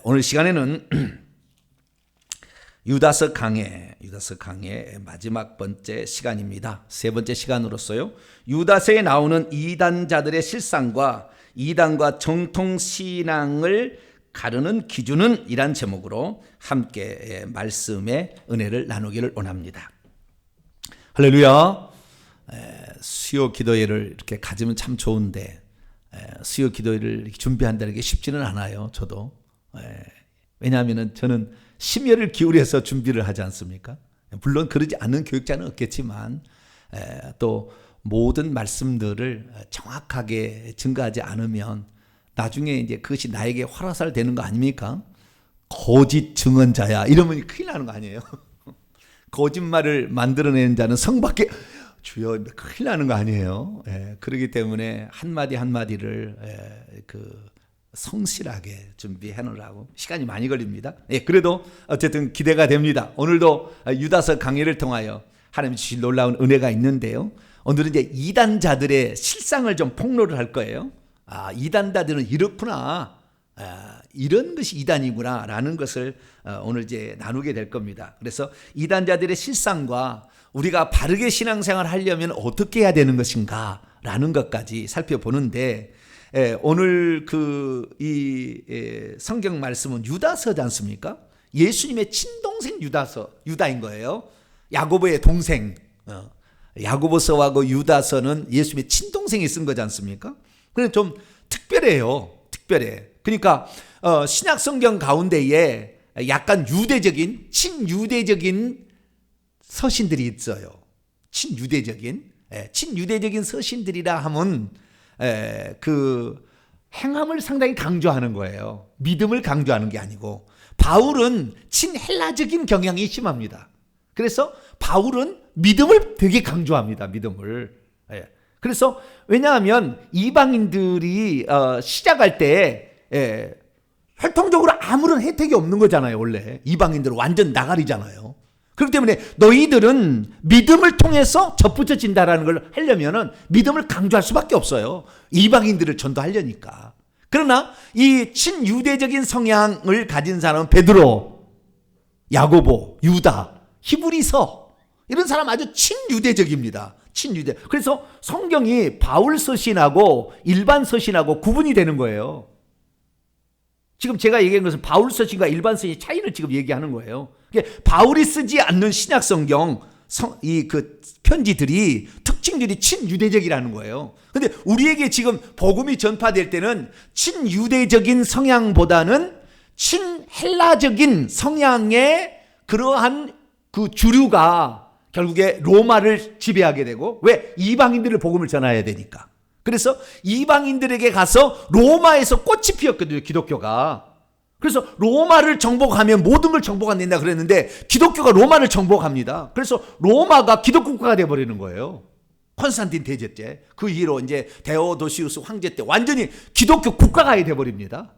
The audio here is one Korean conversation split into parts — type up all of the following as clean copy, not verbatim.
오늘 시간에는 유다서 강해 마지막 번째 시간입니다. 세 번째 시간으로서요, 유다서에 나오는 이단자들의 실상과 이단과 정통신앙을 가르는 기준은 이란 제목으로 함께 말씀의 은혜를 나누기를 원합니다. 할렐루야. 수요 기도회를 이렇게 가지면 참 좋은데 수요 기도회를 준비한다는 게 쉽지는 않아요. 저도. 왜냐하면 저는 심혈을 기울여서 준비를 하지 않습니까? 물론 그러지 않는 교육자는 없겠지만 또 모든 말씀들을 정확하게 증거하지 않으면 나중에 이제 그것이 나에게 활화살 되는 거 아닙니까? 거짓 증언자야 이러면 큰일 나는 거 아니에요? 거짓말을 만들어내는 자는 성밖에 주여 큰일 나는 거 아니에요? 그렇기 때문에 한마디 한마디를 성실하게 준비해 놓으라고 시간이 많이 걸립니다. 그래도 어쨌든 기대가 됩니다. 오늘도 유다서 강의를 통하여 하나님이 주신 놀라운 은혜가 있는데요. 오늘은 이제 이단자들의 실상을 좀 폭로를 할 거예요. 이단자들은 이렇구나. 이런 것이 이단이구나 라는 것을 오늘 이제 나누게 될 겁니다. 그래서 이단자들의 실상과 우리가 바르게 신앙생활을 하려면 어떻게 해야 되는 것인가 라는 것까지 살펴보는데, 오늘 성경 말씀은 유다서지 않습니까? 예수님의 친동생 유다인 거예요. 야고보의 동생. 야고보서와 유다서는 예수님의 친동생이 쓴 거지 않습니까? 그래서 좀 특별해요. 특별해. 그러니까 신약 성경 가운데에 약간 친유대적인 서신들이 있어요. 친유대적인 서신들이라 하면 행함을 상당히 강조하는 거예요. 믿음을 강조하는 게 아니고, 바울은 친헬라적인 경향이 심합니다. 그래서 바울은 믿음을 되게 강조합니다. 믿음을. 그래서 왜냐하면 이방인들이 시작할 때 혈통적으로 아무런 혜택이 없는 거잖아요. 원래 이방인들은 완전 나가리잖아요. 그렇기 때문에 너희들은 믿음을 통해서 접붙여진다라는 걸 하려면은 믿음을 강조할 수밖에 없어요. 이방인들을 전도하려니까. 그러나 이 친유대적인 성향을 가진 사람은 베드로, 야고보, 유다, 히브리서, 이런 사람 아주 친유대적입니다. 친유대. 그래서 성경이 바울 서신하고 일반 서신하고 구분이 되는 거예요. 지금 제가 얘기한 것은 바울 서신과 일반 서신의 차이를 지금 얘기하는 거예요. 바울이 쓰지 않는 신약 성경 편지들이 특징들이 친유대적이라는 거예요. 근데 우리에게 지금 복음이 전파될 때는 친유대적인 성향보다는 친헬라적인 성향의 그러한 그 주류가 결국에 로마를 지배하게 되고, 왜? 이방인들을 복음을 전해야 되니까. 그래서 이방인들에게 가서 로마에서 꽃이 피었거든요, 기독교가. 그래서 로마를 정복하면 모든 걸 정복한다 그랬는데 기독교가 로마를 정복합니다. 그래서 로마가 기독 국가가 돼버리는 거예요. 콘스탄틴 대제 때. 그 이후로 이제 데오도시우스 황제 때 완전히 기독교 국가가 돼버립니다.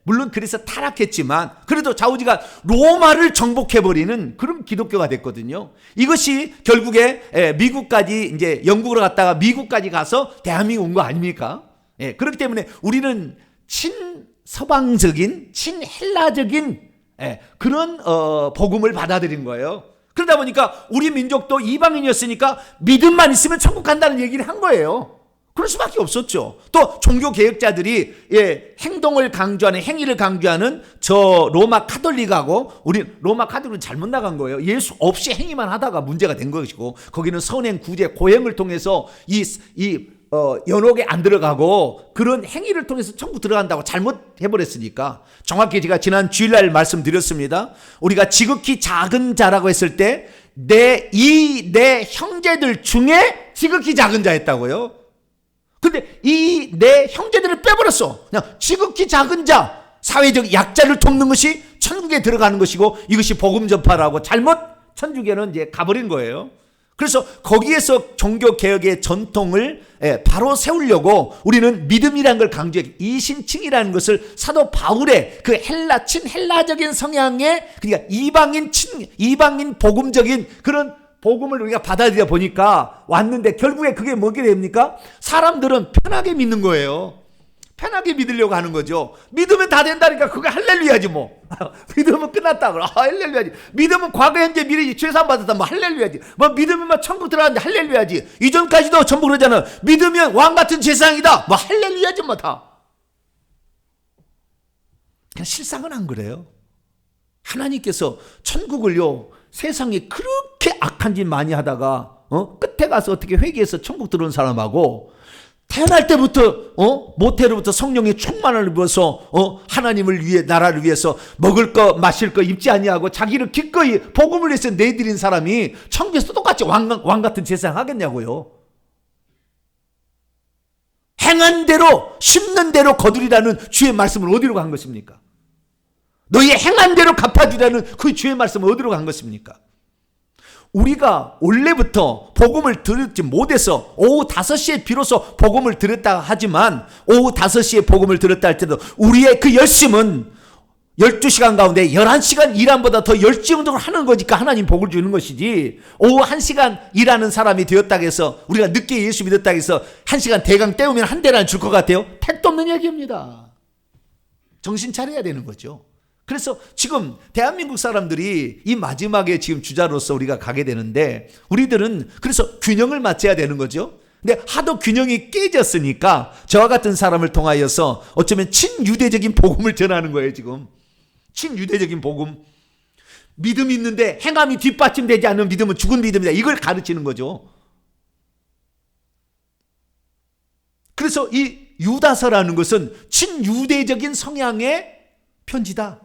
물론 그래서 타락했지만 그래도 좌우지가 로마를 정복해버리는 그런 기독교가 됐거든요. 이것이 결국에 미국까지 이제 영국으로 갔다가 미국까지 가서 대한민국 온 거 아닙니까? 그렇기 때문에 우리는 서방적인 친헬라적인 그런 복음을 받아들인 거예요. 그러다 보니까 우리 민족도 이방인이었으니까 믿음만 있으면 천국 간다는 얘기를 한 거예요. 그럴 수밖에 없었죠. 또 종교 개혁자들이 행동을 강조하는, 행위를 강조하는 저 로마 카톨릭하고 우리 로마 카톨릭은 잘못 나간 거예요. 예수 없이 행위만 하다가 문제가 된 것이고, 거기는 선행, 구제, 고행을 통해서 연옥에 안 들어가고 그런 행위를 통해서 천국 들어간다고 잘못해버렸으니까, 정확히 제가 지난 주일날 말씀드렸습니다. 우리가 지극히 작은 자라고 했을 때 내 형제들 중에 지극히 작은 자였다고요. 근데 이 내 형제들을 빼버렸어. 그냥 지극히 작은 자, 사회적 약자를 돕는 것이 천국에 들어가는 것이고, 이것이 복음 전파라고 잘못 천주교는 이제 가버린 거예요. 그래서 거기에서 종교개혁의 전통을 바로 세우려고 우리는 믿음이라는 걸 강조해, 이신칭이라는 것을 사도 바울의 그 친헬라적인 성향의, 그러니까 이방인 복음적인 그런 복음을 우리가 받아들여 보니까 왔는데, 결국에 그게 뭐게 됩니까? 사람들은 편하게 믿는 거예요. 편하게 믿으려고 하는 거죠. 믿으면 다 된다니까 그거 할렐루야지 뭐. 믿으면 끝났다 그래. 할렐루야지. 믿으면 과거 현재 미래 죄산 받았다 뭐 할렐루야지. 뭐 믿으면 막 천국 들어갔는데 할렐루야지. 이전까지도 전부 그러잖아. 믿으면 왕 같은 세상이다. 뭐 할렐루야지 뭐 다. 그냥 실상은 안 그래요. 하나님께서 천국을요 세상에 그렇게 악한 짓 많이 하다가 끝에 가서 어떻게 회개해서 천국 들어온 사람하고 태어날 때부터 모태로부터 성령의 충만을 입어서 하나님을 위해 나라를 위해서 먹을 거 마실 거 입지 아니하고 자기를 기꺼이 복음을 위해서 내드린 사람이 천국에서 똑같이 왕 같은 세상 하겠냐고요. 행한 대로 심는 대로 거두리라는 주의 말씀을 어디로 간 것입니까? 너희 행한 대로 갚아주라는 그 주의 말씀은 어디로 간 것입니까? 우리가 원래부터 복음을 들었지 못해서 오후 5시에 비로소 복음을 들었다 하지만 오후 5시에 복음을 들었다 할 때도 우리의 그 열심은 12시간 가운데 11시간 일함보다 더 열정적으로 하는 거니까 하나님 복을 주는 것이지 오후 1시간 일하는 사람이 되었다고 해서 우리가 늦게 예수 믿었다고 해서 1시간 대강 때우면 한 대를 줄 것 같아요? 택도 없는 얘기입니다. 정신 차려야 되는 거죠. 그래서 지금 대한민국 사람들이 이 마지막에 지금 주자로서 우리가 가게 되는데 우리들은 그래서 균형을 맞춰야 되는 거죠. 근데 하도 균형이 깨졌으니까 저와 같은 사람을 통하여서 어쩌면 친유대적인 복음을 전하는 거예요 지금. 친유대적인 복음. 믿음이 있는데 행함이 뒷받침되지 않는 믿음은 죽은 믿음이다. 이걸 가르치는 거죠. 그래서 이 유다서라는 것은 친유대적인 성향의 편지다.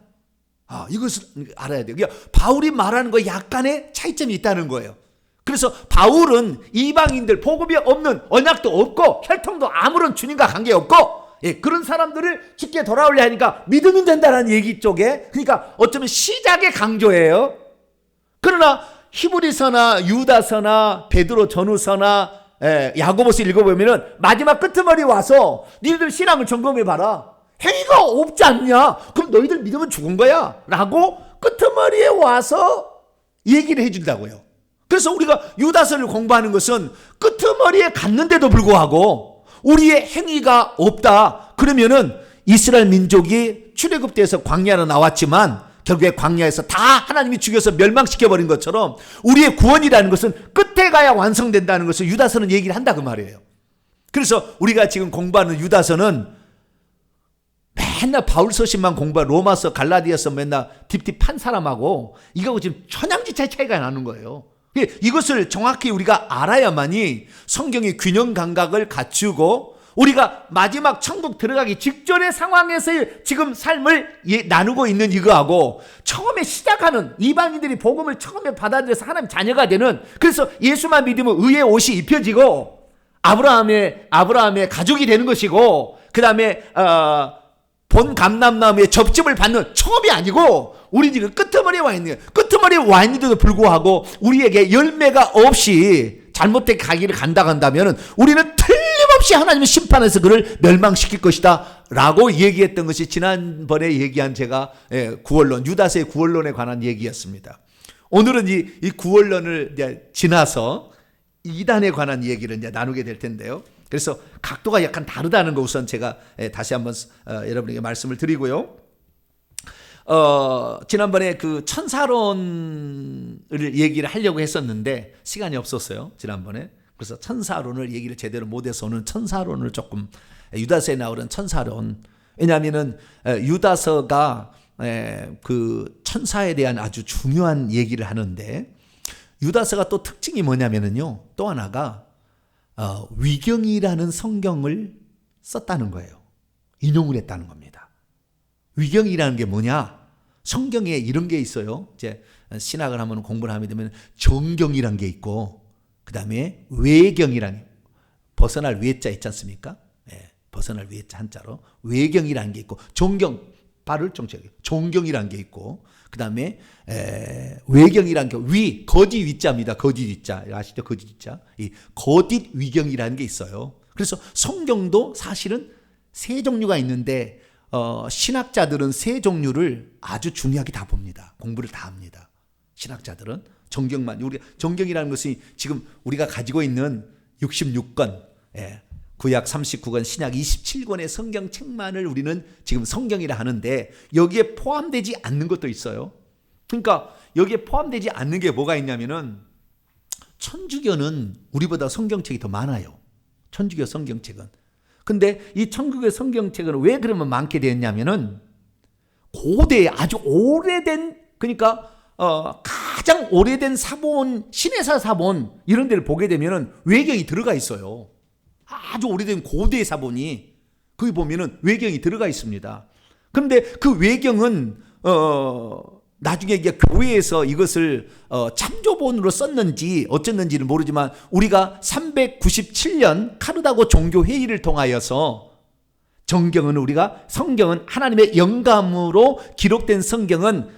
이것을 알아야 돼요. 그러니까 바울이 말하는 거 약간의 차이점이 있다는 거예요. 그래서 바울은 이방인들 복음이 없는 언약도 없고 혈통도 아무런 주님과 관계없고 그런 사람들을 쉽게 돌아오려 하니까 믿으면 된다는 얘기 쪽에 그러니까 어쩌면 시작의 강조예요. 그러나 히브리서나 유다서나 베드로 전후서나 야고보서 읽어보면 마지막 끄트머리 와서 니들 신앙을 점검해봐라. 행위가 없지 않냐? 그럼 너희들 믿으면 죽은 거야 라고 끄트머리에 와서 얘기를 해준다고요. 그래서 우리가 유다서를 공부하는 것은 끄트머리에 갔는데도 불구하고 우리의 행위가 없다. 그러면은 이스라엘 민족이 출애굽돼서 광야로 나왔지만 결국에 광야에서 다 하나님이 죽여서 멸망시켜버린 것처럼 우리의 구원이라는 것은 끝에 가야 완성된다는 것을 유다서는 얘기를 한다 그 말이에요. 그래서 우리가 지금 공부하는 유다서는 맨날 바울 서신만 공부하고 로마서 갈라디아서 맨날 딥딥한 사람하고 이거하고 지금 천양지차의 차이가 나는 거예요. 이것을 정확히 우리가 알아야만이 성경의 균형 감각을 갖추고 우리가 마지막 천국 들어가기 직전의 상황에서의 지금 삶을 나누고 있는 이거하고 처음에 시작하는 이방인들이 복음을 처음에 받아들여서 하나님 자녀가 되는 그래서 예수만 믿으면 의의 옷이 입혀지고 아브라함의 가족이 되는 것이고 그 다음에 본 감람나무의 접집을 받는 처음이 아니고 우리 지금 끄트머리에 와 있는 거예요. 끄트머리에 와 있는데도 불구하고 우리에게 열매가 없이 잘못된 가기를 간다면 우리는 틀림없이 하나님의 심판에서 그를 멸망시킬 것이다 라고 얘기했던 것이 지난번에 얘기한 제가 구원론 유다서의 구원론에 관한 얘기였습니다. 오늘은 이 구원론을 이제 지나서 이단에 관한 얘기를 이제 나누게 될 텐데요. 그래서 각도가 약간 다르다는 거 우선 제가 다시 한번 여러분에게 말씀을 드리고요. 지난번에 그 천사론을 얘기를 하려고 했었는데 시간이 없었어요. 지난번에. 그래서 천사론을 얘기를 제대로 못해서 오늘 천사론을 조금 유다서에 나오는 천사론. 왜냐하면은 유다서가 그 천사에 대한 아주 중요한 얘기를 하는데 유다서가 또 특징이 뭐냐면은요. 또 하나가 위경이라는 성경을 썼다는 거예요. 인용을 했다는 겁니다. 위경이라는 게 뭐냐? 성경에 이런 게 있어요. 이제 신학을 하면 공부를 하게 되면 정경이라는 게 있고 그 다음에 외경이라는 벗어날 외자 있지 않습니까? 벗어날 외자 한자로 외경이라는 게 있고 종경 발을 정치하게 종경이라는 게 있고 그 다음에 외경이라는 게 거짓 위자입니다. 거짓 위자 아시죠? 거짓 위자 이 거짓 위경이라는 게 있어요. 그래서 성경도 사실은 세 종류가 있는데 신학자들은 세 종류를 아주 중요하게 다 봅니다. 공부를 다 합니다. 신학자들은 정경만 우리 정경이라는 것이 지금 우리가 가지고 있는 66권 구약 39권, 신약 27권의 성경책만을 우리는 지금 성경이라 하는데 여기에 포함되지 않는 것도 있어요. 그러니까 여기에 포함되지 않는 게 뭐가 있냐면은 천주교는 우리보다 성경책이 더 많아요. 천주교 성경책은. 근데 이 천주교 성경책은 왜 그러면 많게 되었냐면은 고대에 아주 오래된, 그러니까 가장 오래된 사본, 신해사 사본 이런 데를 보게 되면은 외경이 들어가 있어요. 아주 오래된 고대 사본이 거기 보면은 외경이 들어가 있습니다. 그런데 그 외경은 나중에 이게 교회에서 이것을 참조본으로 썼는지 어쨌는지는 모르지만 우리가 397년 카르다고 종교회의를 통하여서 성경은 하나님의 영감으로 기록된 성경은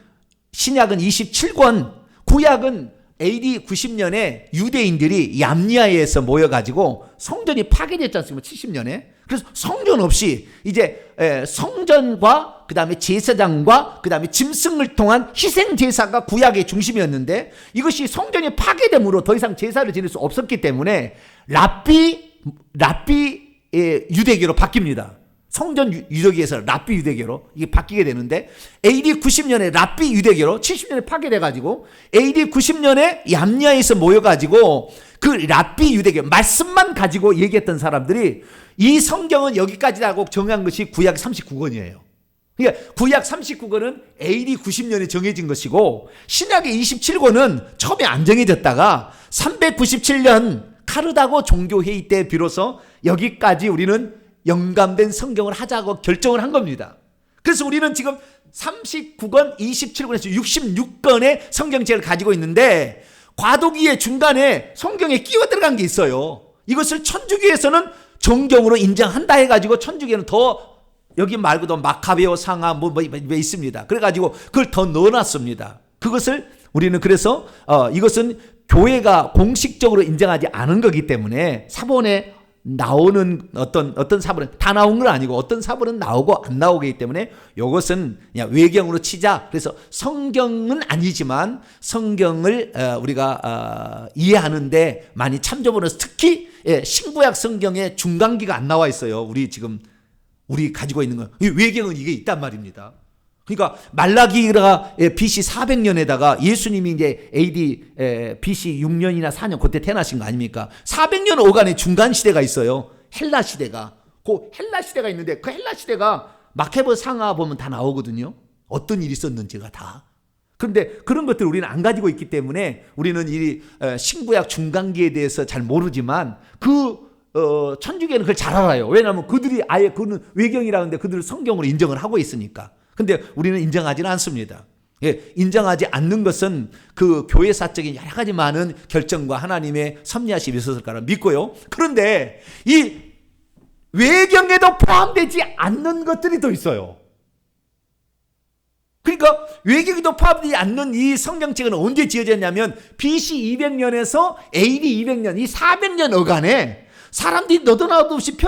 신약은 27권, 구약은 AD 90년에 유대인들이 얌니아에서 모여가지고 성전이 파괴됐지 않습니까? 70년에. 그래서 성전 없이 이제 성전과 그 다음에 제사장과 그 다음에 짐승을 통한 희생 제사가 구약의 중심이었는데 이것이 성전이 파괴됨으로 더 이상 제사를 지낼 수 없었기 때문에 랍비 유대교로 바뀝니다. 성전 유대교에서 랍비 유대교로 이게 바뀌게 되는데 AD 90년에 랍비 유대교로 70년에 파괴돼가지고 AD 90년에 얌니아에서 모여가지고 그 랍비 유대교 말씀만 가지고 얘기했던 사람들이 이 성경은 여기까지라고 정한 것이 구약 39권이에요. 그러니까 구약 39권은 AD 90년에 정해진 것이고 신약의 27권은 처음에 안 정해졌다가 397년 카르다고 종교회의 때 비로소 여기까지 우리는 영감된 성경을 하자고 결정을 한 겁니다. 그래서 우리는 지금 39권, 27권에서 66권의 성경책을 가지고 있는데 과도기의 중간에 성경에 끼워 들어간 게 있어요. 이것을 천주교에서는 정경으로 인정한다 해가지고 천주교는 더 여기 말고도 마카베오 상하 뭐 있습니다. 그래가지고 그걸 더 넣어놨습니다. 그것을 우리는 그래서 이것은 교회가 공식적으로 인정하지 않은 거기 때문에 사본에 나오는 어떤 사본은 다 나온 건 아니고 어떤 사본은 나오고 안 나오기 때문에 이것은 그냥 외경으로 치자. 그래서 성경은 아니지만 성경을 우리가 이해하는데 많이 참조본에서 특히 신구약 성경에 중간기가 안 나와 있어요. 우리 가지고 있는 건 외경은 이게 있단 말입니다. 그러니까 말라기가 BC 400년에다가 예수님이 이제 AD BC 6년이나 4년 그때 태어나신 거 아닙니까? 400년 오간의 중간 시대가 있어요. 헬라 시대가. 그 헬라 시대가 있는데 그 헬라 시대가 마케보 상하 보면 다 나오거든요. 어떤 일이 있었는지가 다. 그런데 그런 것들을 우리는 안 가지고 있기 때문에 우리는 이 신구약 중간기에 대해서 잘 모르지만 천주교는 그걸 잘 알아요. 왜냐하면 그들이 아예 그는 외경이라는데 그들을 성경으로 인정을 하고 있으니까. 근데 우리는 인정하지는 않습니다. 인정하지 않는 것은 그 교회사적인 여러 가지 많은 결정과 하나님의 섭리하심이 있었을 거라 믿고요. 그런데 이 외경에도 포함되지 않는 것들이 또 있어요. 그러니까 외경에도 포함되지 않는 이 성경책은 언제 지어졌냐면 BC 200년에서 AD 200년 이 400년 어간에 사람들이 너도 나도 없이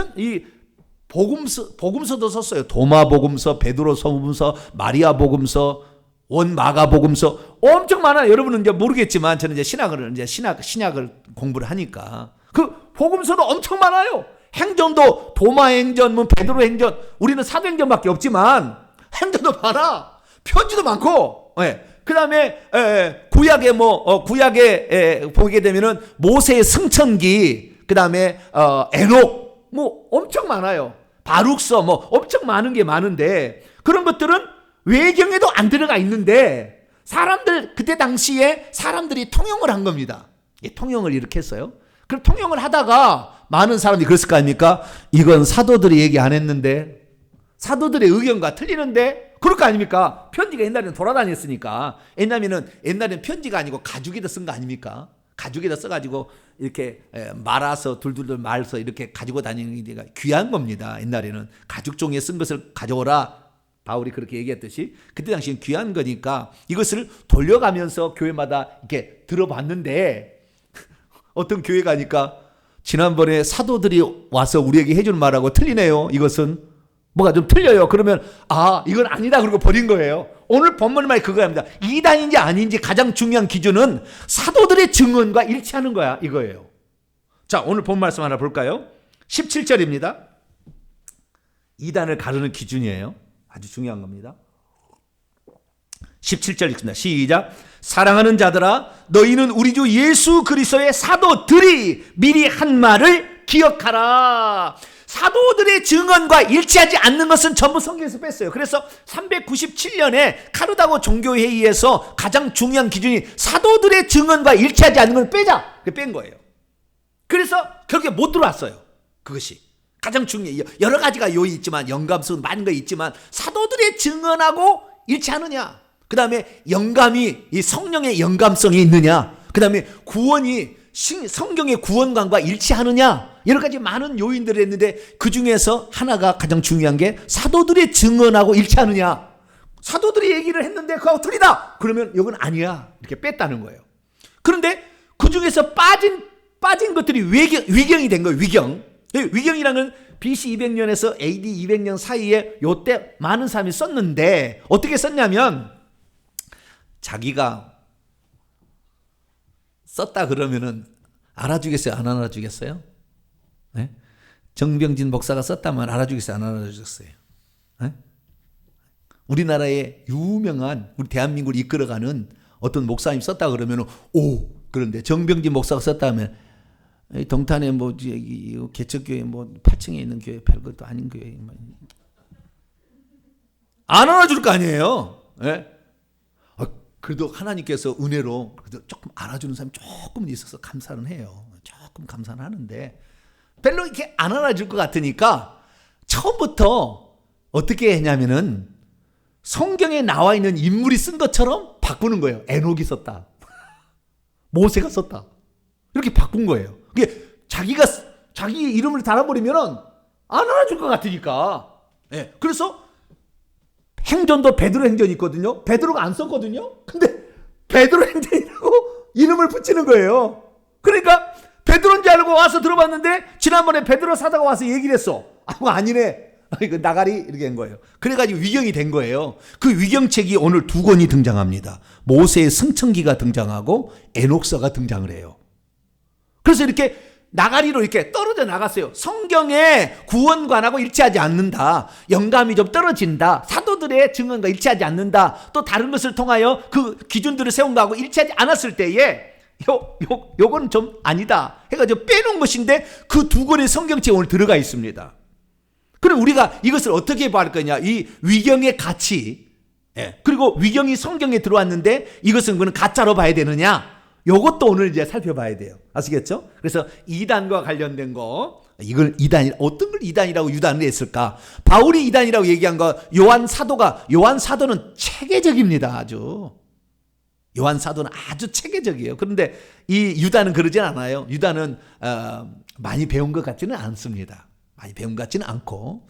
복음서도 썼어요. 도마 복음서, 베드로 서문서, 마리아 복음서, 원마가 복음서 엄청 많아요. 여러분은 이제 모르겠지만 저는 이제 신약을 공부를 하니까 그 복음서도 엄청 많아요. 행전도 도마 행전, 베드로 행전, 우리는 사도행전밖에 없지만 행전도 많아. 편지도 많고. 그다음에 구약에 보게 되면은 모세의 승천기, 그다음에 에녹 엄청 많아요. 바룩서 엄청 많은 게 많은데 그런 것들은 외경에도 안 들어가 있는데 그때 당시에 사람들이 통용을 한 겁니다. 통용을 이렇게 했어요. 그럼 통용을 하다가 많은 사람들이 그랬을 거 아닙니까? 이건 사도들이 얘기 안 했는데 사도들의 의견과 틀리는데 그럴 거 아닙니까? 편지가 옛날에는 돌아다녔으니까 옛날에는 편지가 아니고 가죽에다 쓴 거 아닙니까? 가죽에다 써가지고 이렇게 말아서 둘둘둘 말아서 이렇게 가지고 다니는 게 귀한 겁니다. 옛날에는 가죽종이에 쓴 것을 가져오라. 바울이 그렇게 얘기했듯이 그때 당시엔 귀한 거니까 이것을 돌려가면서 교회마다 이렇게 들어봤는데 어떤 교회 가니까 지난번에 사도들이 와서 우리에게 해준 말하고 틀리네요. 이것은 뭐가 좀 틀려요. 그러면 이건 아니다 그러고 버린 거예요. 오늘 본문 말이 그거입니다. 이단인지 아닌지 가장 중요한 기준은 사도들의 증언과 일치하는 거야 이거예요. 자, 오늘 본 말씀 하나 볼까요? 17절입니다. 이단을 가르는 기준이에요. 아주 중요한 겁니다. 17절 읽습니다. 시작. 사랑하는 자들아, 너희는 우리 주 예수 그리스도의 사도들이 미리 한 말을 기억하라. 사도들의 증언과 일치하지 않는 것은 전부 성경에서 뺐어요. 그래서 397년에 카르다고 종교회의에서 가장 중요한 기준이 사도들의 증언과 일치하지 않는 걸 빼자. 뺀 거예요. 그래서 결국에 못 들어왔어요. 그것이 가장 중요해요. 여러 가지가 요이 있지만, 영감성은 많은 거 있지만 사도들의 증언하고 일치하느냐, 그 다음에 영감이, 이 성령의 영감성이 있느냐, 그 다음에 구원이 성경의 구원관과 일치하느냐, 여러 가지 많은 요인들을 했는데 그 중에서 하나가 가장 중요한 게 사도들의 증언하고 일치하느냐. 사도들이 얘기를 했는데 그거하고 틀리다 그러면 이건 아니야, 이렇게 뺐다는 거예요. 그런데 그 중에서 빠진 것들이 위경이 된 거예요. 위경이라는 BC 200년에서 AD 200년 사이에 요때 많은 사람이 썼는데 어떻게 썼냐면, 자기가 썼다 그러면은 알아주겠어요? 안 알아주겠어요? 네? 정병진 목사가 썼다면 알아주겠어요? 안 알아주겠어요? 네? 우리나라의 유명한, 우리 대한민국을 이끌어가는 어떤 목사님 썼다 그러면은 오. 그런데 정병진 목사가 썼다면 동탄에 뭐 개척교회 뭐 8층에 있는 교회 별것도 아닌 교회 안 알아줄 거 아니에요. 네? 그래도 하나님께서 은혜로 그래도 조금 알아주는 사람이 조금 있어서 감사는 해요. 조금 감사는 하는데 별로 이렇게 안 알아줄 것 같으니까 처음부터 어떻게 했냐면은 성경에 나와 있는 인물이 쓴 것처럼 바꾸는 거예요. 에녹이 썼다, 모세가 썼다, 이렇게 바꾼 거예요. 그게 자기 이름을 달아버리면은 안 알아줄 것 같으니까. 네. 그래서 행전도 베드로 행전이 있거든요. 베드로가 안 썼거든요. 근데 베드로 행전이라고 이름을 붙이는 거예요. 그러니까 베드로인 줄 알고 와서 들어봤는데 지난번에 베드로 사다가 와서 얘기를 했어. 아니네. 이거 나가리 이렇게 된 거예요. 그래가지고 위경이 된 거예요. 그 위경책이 오늘 두 권이 등장합니다. 모세의 승천기가 등장하고 에녹서가 등장을 해요. 그래서 이렇게 나가리로 이렇게 떨어져 나갔어요. 성경의 구원관하고 일치하지 않는다, 영감이 좀 떨어진다, 사도들의 증언과 일치하지 않는다, 또 다른 것을 통하여 그 기준들을 세운 거하고 일치하지 않았을 때에 요거는 좀 아니다 해가지고 빼놓은 것인데 그 두 권의 성경책에 오늘 들어가 있습니다. 그럼 우리가 이것을 어떻게 봐야 할 거냐, 이 위경의 가치, 그리고 위경이 성경에 들어왔는데 이것은 그는 가짜로 봐야 되느냐, 요것도 오늘 이제 살펴봐야 돼요. 아시겠죠? 그래서 이단과 관련된 거, 이걸 어떤 걸 이단이라고 유단을 했을까? 바울이 이단이라고 얘기한 거, 요한 사도는 체계적입니다. 요한 사도는 아주 체계적이에요. 그런데 이 유다는 그러진 않아요. 유다는 많이 배운 것 같지는 않습니다. 많이 배운 것 같지는 않고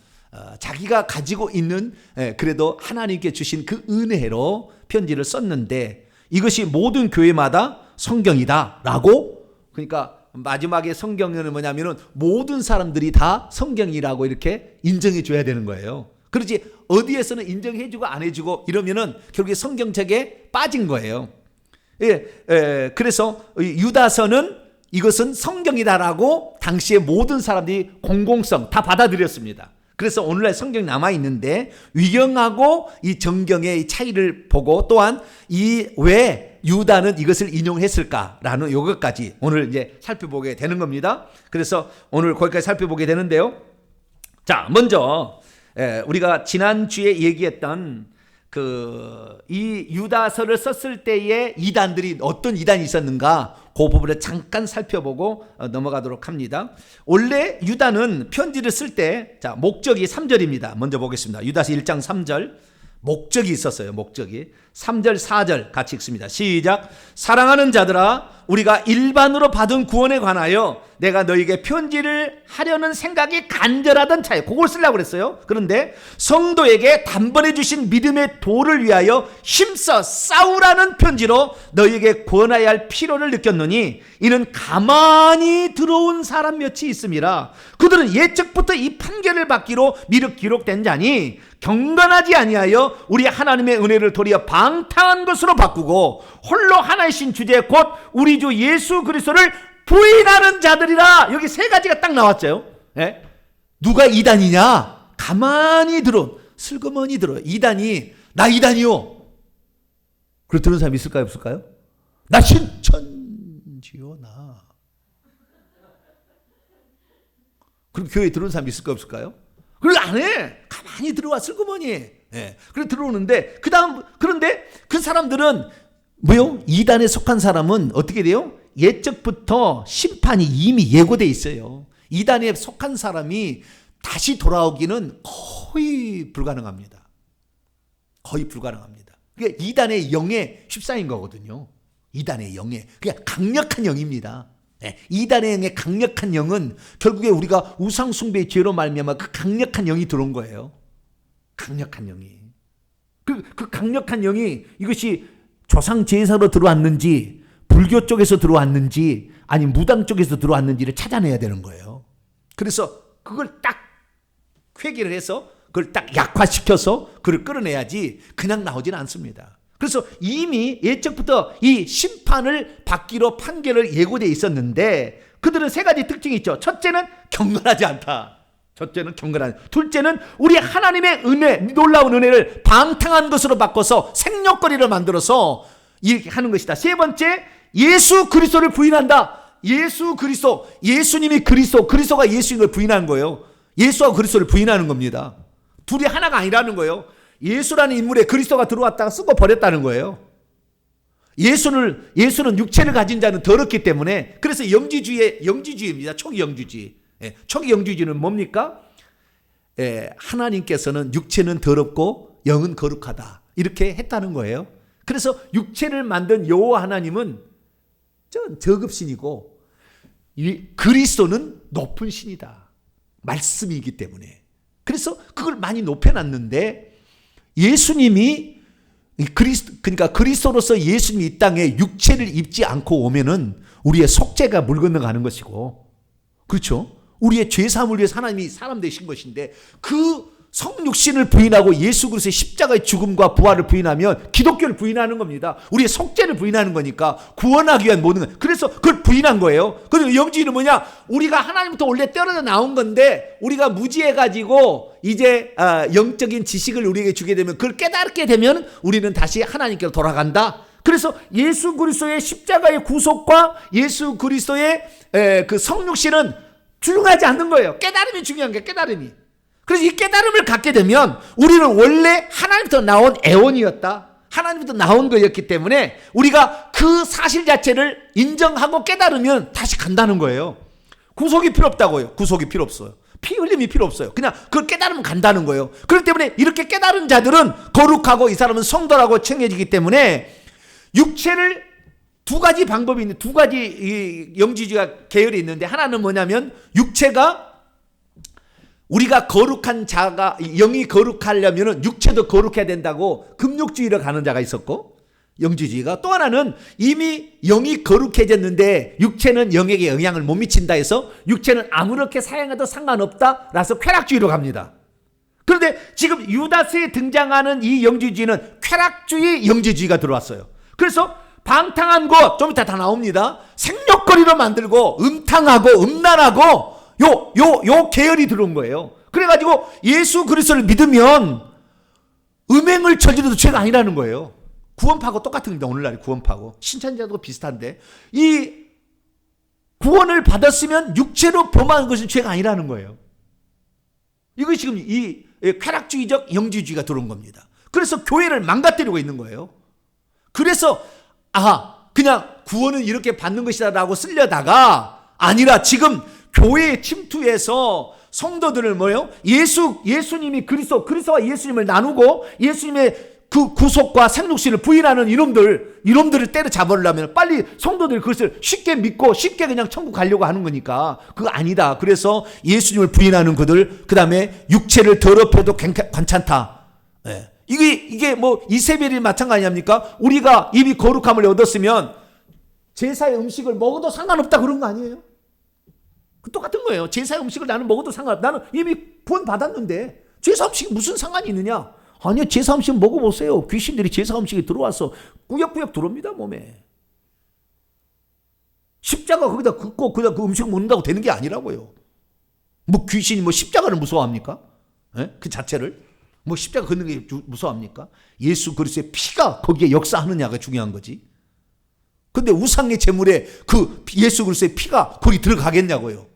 자기가 가지고 있는 그래도 하나님께 주신 그 은혜로 편지를 썼는데, 이것이 모든 교회마다 성경이다라고, 그러니까 마지막에 성경은 뭐냐면은 모든 사람들이 다 성경이라고 이렇게 인정해 줘야 되는 거예요. 그렇지 어디에서는 인정해 주고 안 해주고 이러면은 결국에 성경책에 빠진 거예요. 그래서 유다서는 이것은 성경이다라고 당시에 모든 사람들이 공공성 다 받아들였습니다. 그래서 오늘날 성경이 남아있는데 위경하고 이 정경의 차이를 보고, 또한 왜 유다는 이것을 인용했을까라는 요것까지 오늘 이제 살펴보게 되는 겁니다. 그래서 오늘 거기까지 살펴보게 되는데요. 자, 먼저 우리가 지난주에 얘기했던 이 유다서를 썼을 때의 이단들이 어떤 이단이 있었는가, 그 부분을 잠깐 살펴보고 넘어가도록 합니다. 원래 유다는 편지를 쓸 때, 자, 목적이 3절입니다. 먼저 보겠습니다. 유다서 1장 3절. 목적이 있었어요. 목적이 3절 4절 같이 읽습니다. 시작. 사랑하는 자들아, 우리가 일반으로 받은 구원에 관하여 내가 너에게 편지를 하려는 생각이 간절하던 차에, 그걸 쓰려고 그랬어요. 그런데 성도에게 단번에 주신 믿음의 도를 위하여 힘써 싸우라는 편지로 너에게 권하여야 할 필요를 느꼈노니, 이는 가만히 들어온 사람 몇이 있음이라. 그들은 예적부터 이 판결을 받기로 미륵 기록된 자니 경건하지 아니하여 우리 하나님의 은혜를 도리어 방탕한 것으로 바꾸고 홀로 하나이신 주제 곧 우리 주 예수 그리스도를 부인하는 자들이라. 여기 세 가지가 딱 나왔죠. 예? 누가 이단이냐? 가만히 들어. 슬그머니 들어. 이단이, 나 이단이요. 그렇게 들은 사람 있을까요? 없을까요? 나 신천지요, 나. 그럼 교회에 들어오는 사람 있을까요? 없을까요? 그걸 안 해. 가만히 들어와, 슬그머니. 예. 그래 들어오는데, 그런데 그 사람들은 뭐요? 이단에 속한 사람은 어떻게 돼요? 예적부터 심판이 이미 예고돼 있어요. 이단에 속한 사람이 다시 돌아오기는 거의 불가능합니다. 거의 불가능합니다. 그게 이단의 영의 휩싸인 거거든요. 이단의 영의. 그게 강력한 영입니다. 네. 이단의 영의 강력한 영은 결국에 우리가 우상숭배의 죄로 말미암아 그 강력한 영이 들어온 거예요. 강력한 영이. 그 강력한 영이 이것이 조상 제사로 들어왔는지 불교 쪽에서 들어왔는지 아니면 무당 쪽에서 들어왔는지를 찾아내야 되는 거예요. 그래서 그걸 딱 회개를 해서 그걸 딱 약화시켜서 그걸 끌어내야지 그냥 나오지는 않습니다. 그래서 이미 예적부터 이 심판을 받기로 판결을 예고되어 있었는데 그들은 세 가지 특징이 있죠. 첫째는 경건하지 않다. 첫째는 경건하지. 둘째는 우리 하나님의 은혜, 놀라운 은혜를 방탕한 것으로 바꿔서 생욕거리를 만들어서 이렇게 하는 것이다. 세 번째, 예수 그리스도를 부인한다. 예수 그리스도, 예수님이 그리스도가 예수님을 부인한 거예요. 예수와 그리스도를 부인하는 겁니다. 둘이 하나가 아니라는 거예요. 예수라는 인물에 그리스도가 들어왔다가 쓰고 버렸다는 거예요. 예수는 육체를 가진 자는 더럽기 때문에 그래서 영지주의입니다. 초기 영지주의. 초기 영지주의는 뭡니까? 하나님께서는 육체는 더럽고 영은 거룩하다. 이렇게 했다는 거예요. 그래서 육체를 만든 여호와 하나님은 저급신이고 그리스도는 높은 신이다. 말씀이기 때문에. 그래서 그걸 많이 높여놨는데 예수님이 그러니까 그리스도로서 예수님이 이 땅에 육체를 입지 않고 오면은 우리의 속죄가 물 건너가는 것이고, 그렇죠? 우리의 죄 사함을 위해서 하나님이 사람 되신 것인데 그 성육신을 부인하고 예수 그리스도의 십자가의 죽음과 부활을 부인하면 기독교를 부인하는 겁니다. 우리의 속죄를 부인하는 거니까 구원하기 위한 모든 것. 그래서 그걸 부인한 거예요. 그리고 영지는 뭐냐? 우리가 하나님부터 원래 떨어져 나온 건데 우리가 무지해가지고 이제 영적인 지식을 우리에게 주게 되면 그걸 깨닫게 되면 우리는 다시 하나님께로 돌아간다. 그래서 예수 그리스도의 십자가의 구속과 예수 그리스도의 그 성육신은 중요하지 않는 거예요. 깨달음이 중요한 게 깨달음이. 그래서 이 깨달음을 갖게 되면 우리는 원래 하나님부터 나온 애원이었다. 하나님부터 나온 거였기 때문에 우리가 그 사실 자체를 인정하고 깨달으면 다시 간다는 거예요. 구속이 필요 없다고요. 구속이 필요 없어요. 피 흘림이 필요 없어요. 그냥 그걸 깨달으면 간다는 거예요. 그렇기 때문에 이렇게 깨달은 자들은 거룩하고 이 사람은 성도라고称해지기 때문에 육체를 두 가지 방법이 있는데 두 가지 영지주의가 계열이 있는데 하나는 뭐냐면 육체가 우리가 거룩한 자가 영이 거룩하려면 육체도 거룩해야 된다고 금욕주의로 가는 자가 있었고 영지주의가 또 하나는 이미 영이 거룩해졌는데 육체는 영에게 영향을 못 미친다 해서 육체는 아무렇게 사용해도 상관없다 라서 쾌락주의로 갑니다. 그런데 지금 유다스에 등장하는 이 영지주의는 쾌락주의 영지주의가 들어왔어요. 그래서 방탕한 것 좀 이따 다 나옵니다. 생욕거리로 만들고 음탕하고 음란하고 요 계열이 들어온 거예요. 그래가지고 예수 그리스도를 믿으면 음행을 저지르도 죄가 아니라는 거예요. 구원파고 똑같은 겁니다. 오늘날 구원파고 신천지도 비슷한데 이 구원을 받았으면 육체로 범한 것은 죄가 아니라는 거예요. 이거 지금 이 쾌락주의적 영지주의가 들어온 겁니다. 그래서 교회를 망가뜨리고 있는 거예요. 그래서 그냥 구원은 이렇게 받는 것이다라고 쓰려다가 아니라 지금 교회에 침투해서 성도들을 뭐예요? 예수님이 그리스도와 예수님을 나누고 예수님의 그 구속과 생육신을 부인하는 이놈들을 때려잡으려면 빨리 성도들이 그것을 쉽게 믿고 쉽게 그냥 천국 가려고 하는 거니까 그거 아니다. 그래서 예수님을 부인하는 그들, 그 다음에 육체를 더럽혀도 괜찮다. 네. 이게 뭐 이세벨이 마찬가지 아닙니까? 우리가 이미 거룩함을 얻었으면 제사의 음식을 먹어도 상관없다 그런 거 아니에요? 똑같은 거예요. 제사 음식을 나는 먹어도 상관없다. 나는 이미 구원 받았는데 제사 음식이 무슨 상관이 있느냐? 아니요, 제사 음식 먹어보세요. 귀신들이 제사 음식에 들어와서 꾸역꾸역 들어옵니다, 몸에. 십자가 거기다 긋고 그냥 그 음식 먹는다고 되는 게 아니라고요. 뭐 귀신이 뭐 십자가를 무서워합니까? 예? 그 자체를 뭐 십자가 걷는 게 무서워합니까? 예수 그리스도의 피가 거기에 역사하느냐가 중요한 거지. 근데 우상의 제물에 그 예수 그리스도의 피가 거기 들어가겠냐고요.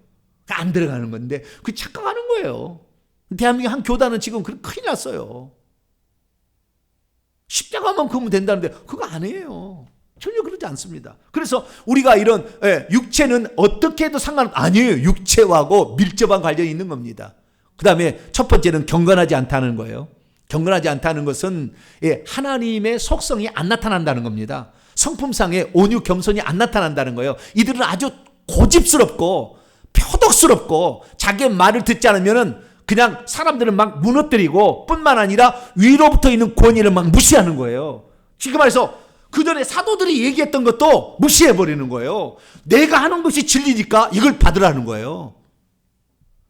안 들어가는 건데 그 착각하는 거예요. 대한민국 한 교단은 지금 큰일 났어요. 십자가만 그으면 된다는데 그거 아니에요. 전혀 그러지 않습니다. 그래서 우리가 이런 육체는 어떻게 해도 아니에요. 육체하고 밀접한 관련이 있는 겁니다. 그 다음에 첫 번째는 경건하지 않다는 거예요. 경건하지 않다는 것은 하나님의 속성이 안 나타난다는 겁니다. 성품상의 온유 겸손이 안 나타난다는 거예요. 이들은 아주 고집스럽고 표독스럽고 자기의 말을 듣지 않으면은 그냥 사람들은 막 무너뜨리고 뿐만 아니라 위로부터 있는 권위를 막 무시하는 거예요. 지금 말해서 그 전에 사도들이 얘기했던 것도 무시해버리는 거예요. 내가 하는 것이 진리니까 이걸 받으라는 거예요.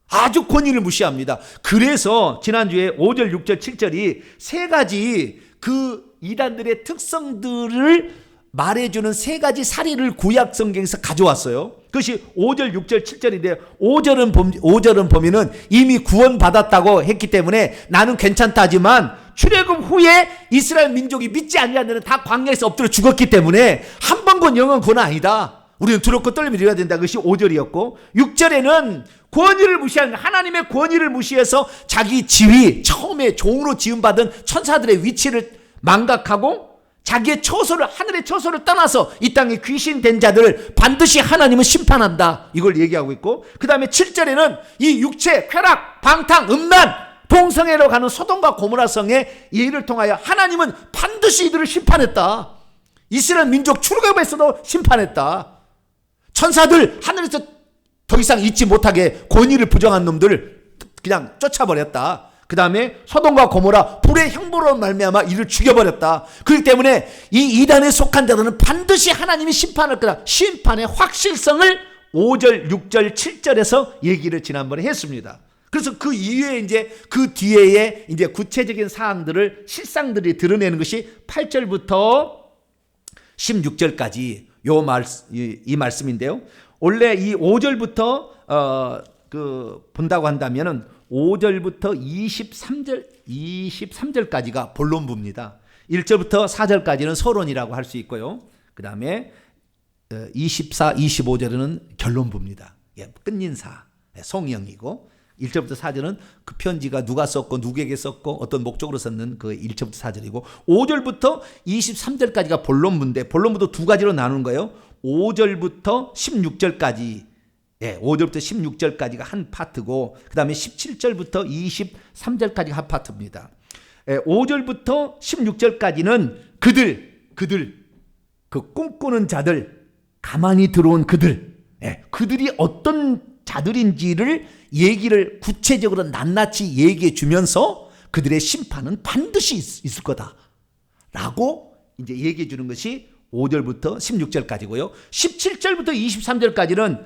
아주 권위를 무시합니다. 그래서 지난주에 5절, 6절, 7절이 세 가지 그 이단들의 특성들을 말해주는 세 가지 사례를 구약 성경에서 가져왔어요. 그것이 5절, 6절, 7절인데 5절은 보면은 이미 구원받았다고 했기 때문에 나는 괜찮다 하지만 출애굽 후에 이스라엘 민족이 믿지 않는 데는 다 광야에서 엎드려 죽었기 때문에 한 번 건 영원 그건 아니다. 우리는 두렵고 떨림이 이뤄야 된다. 그것이 5절이었고 6절에는 권위를 무시하는 하나님의 권위를 무시해서 자기 지위 처음에 종으로 지음받은 천사들의 위치를 망각하고 자기의 처소를 하늘의 처소를 떠나서 이 땅에 귀신 된 자들을 반드시 하나님은 심판한다. 이걸 얘기하고 있고 그 다음에 7절에는 이 육체, 쾌락, 방탕, 음란, 동성애로 가는 소돔과 고모라 성의 예를 통하여 하나님은 반드시 이들을 심판했다. 이스라엘 민족 출애굽에서도 심판했다. 천사들 하늘에서 더 이상 있지 못하게 권위를 부정한 놈들을 그냥 쫓아버렸다. 그 다음에 소돔과 고모라 불의 형벌로 말미암아 이를 죽여버렸다. 그렇기 때문에 이 이단에 속한 자들은 반드시 하나님이 심판할 거다. 심판의 확실성을 5절, 6절, 7절에서 얘기를 지난번에 했습니다. 그래서 그 이후에 이제 그 뒤에 이제 구체적인 사항들을 실상들이 드러내는 것이 8절부터 16절까지 이 말씀인데요. 원래 이 5절부터 본다고 한다면은 5절부터 23절까지가 본론부입니다. 1절부터 4절까지는 서론이라고 할 수 있고요. 그 다음에 24, 25절은 결론부입니다. 끝인사, 송영이고 1절부터 4절은 그 편지가 누가 썼고 누구에게 썼고 어떤 목적으로 썼는 그 1절부터 4절이고 5절부터 23절까지가 본론부인데 본론부도 두 가지로 나누는 거예요. 5절부터 16절까지 5절부터 16절까지가 한 파트고 그 다음에 17절부터 23절까지가 한 파트입니다. 5절부터 16절까지는 그들 그 꿈꾸는 자들 가만히 들어온 그들이 어떤 자들인지를 얘기를 구체적으로 낱낱이 얘기해 주면서 그들의 심판은 반드시 있을 거다 라고 이제 얘기해 주는 것이 5절부터 16절까지고요. 17절부터 23절까지는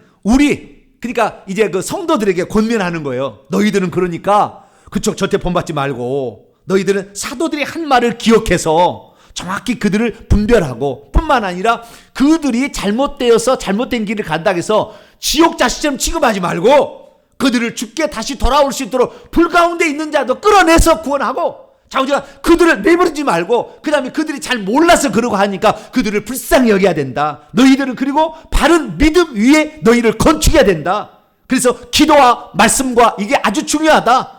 그러니까 이제 그 성도들에게 권면하는 거예요. 너희들은 그러니까 그쪽 저태 본받지 말고 너희들은 사도들이 한 말을 기억해서 정확히 그들을 분별하고 뿐만 아니라 그들이 잘못되어서 잘못된 길을 간다고 해서 지옥 자식처럼 취급하지 말고 그들을 죽게 다시 돌아올 수 있도록 불 가운데 있는 자도 끌어내서 구원하고 자우지가 그들을 내버리지 말고 그 다음에 그들이 잘 몰라서 그러고 하니까 그들을 불쌍히 여겨야 된다. 너희들은 그리고 바른 믿음 위에 너희를 건축해야 된다. 그래서 기도와 말씀과 이게 아주 중요하다.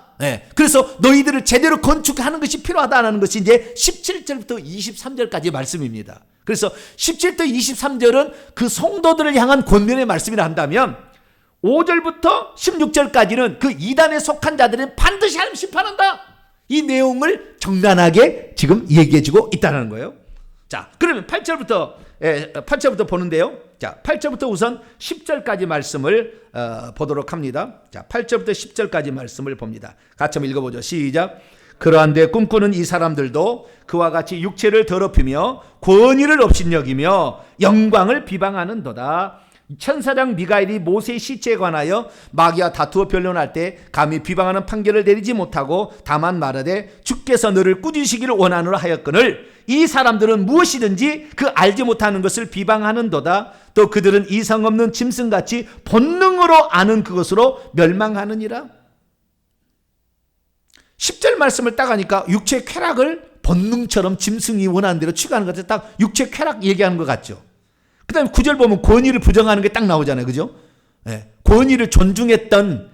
그래서 너희들을 제대로 건축하는 것이 필요하다는 것이 이제 17절부터 23절까지 말씀입니다. 그래서 17절 23절은 그 성도들을 향한 권면의 말씀이라 한다면 5절부터 16절까지는 그 이단에 속한 자들은 반드시 하나님 심판한다. 이 내용을 정단하게 지금 얘기해주고 있다는 거예요. 자, 그러면 8절부터 보는데요. 자, 8절부터 우선 10절까지 말씀을 보도록 합니다. 자, 8절부터 10절까지 말씀을 봅니다. 같이 한번 읽어보죠. 시작. 그러한데 꿈꾸는 이 사람들도 그와 같이 육체를 더럽히며 권위를 업신여기며 영광을 비방하는도다. 천사장 미가엘이 모세의 시체에 관하여 마귀와 다투어 변론할 때 감히 비방하는 판결을 내리지 못하고 다만 말하되 주께서 너를 꾸짖으시기를 원하노라 하였거늘 이 사람들은 무엇이든지 그 알지 못하는 것을 비방하는도다. 또 그들은 이성 없는 짐승같이 본능으로 아는 그것으로 멸망하느니라. 10절 말씀을 딱 하니까 육체의 쾌락을 본능처럼 짐승이 원하는 대로 취하는 것 같아서 딱 육체의 쾌락 얘기하는 것 같죠. 그 다음에 9절 보면 권위를 부정하는 게 딱 나오잖아요. 그죠? 예, 권위를 존중했던,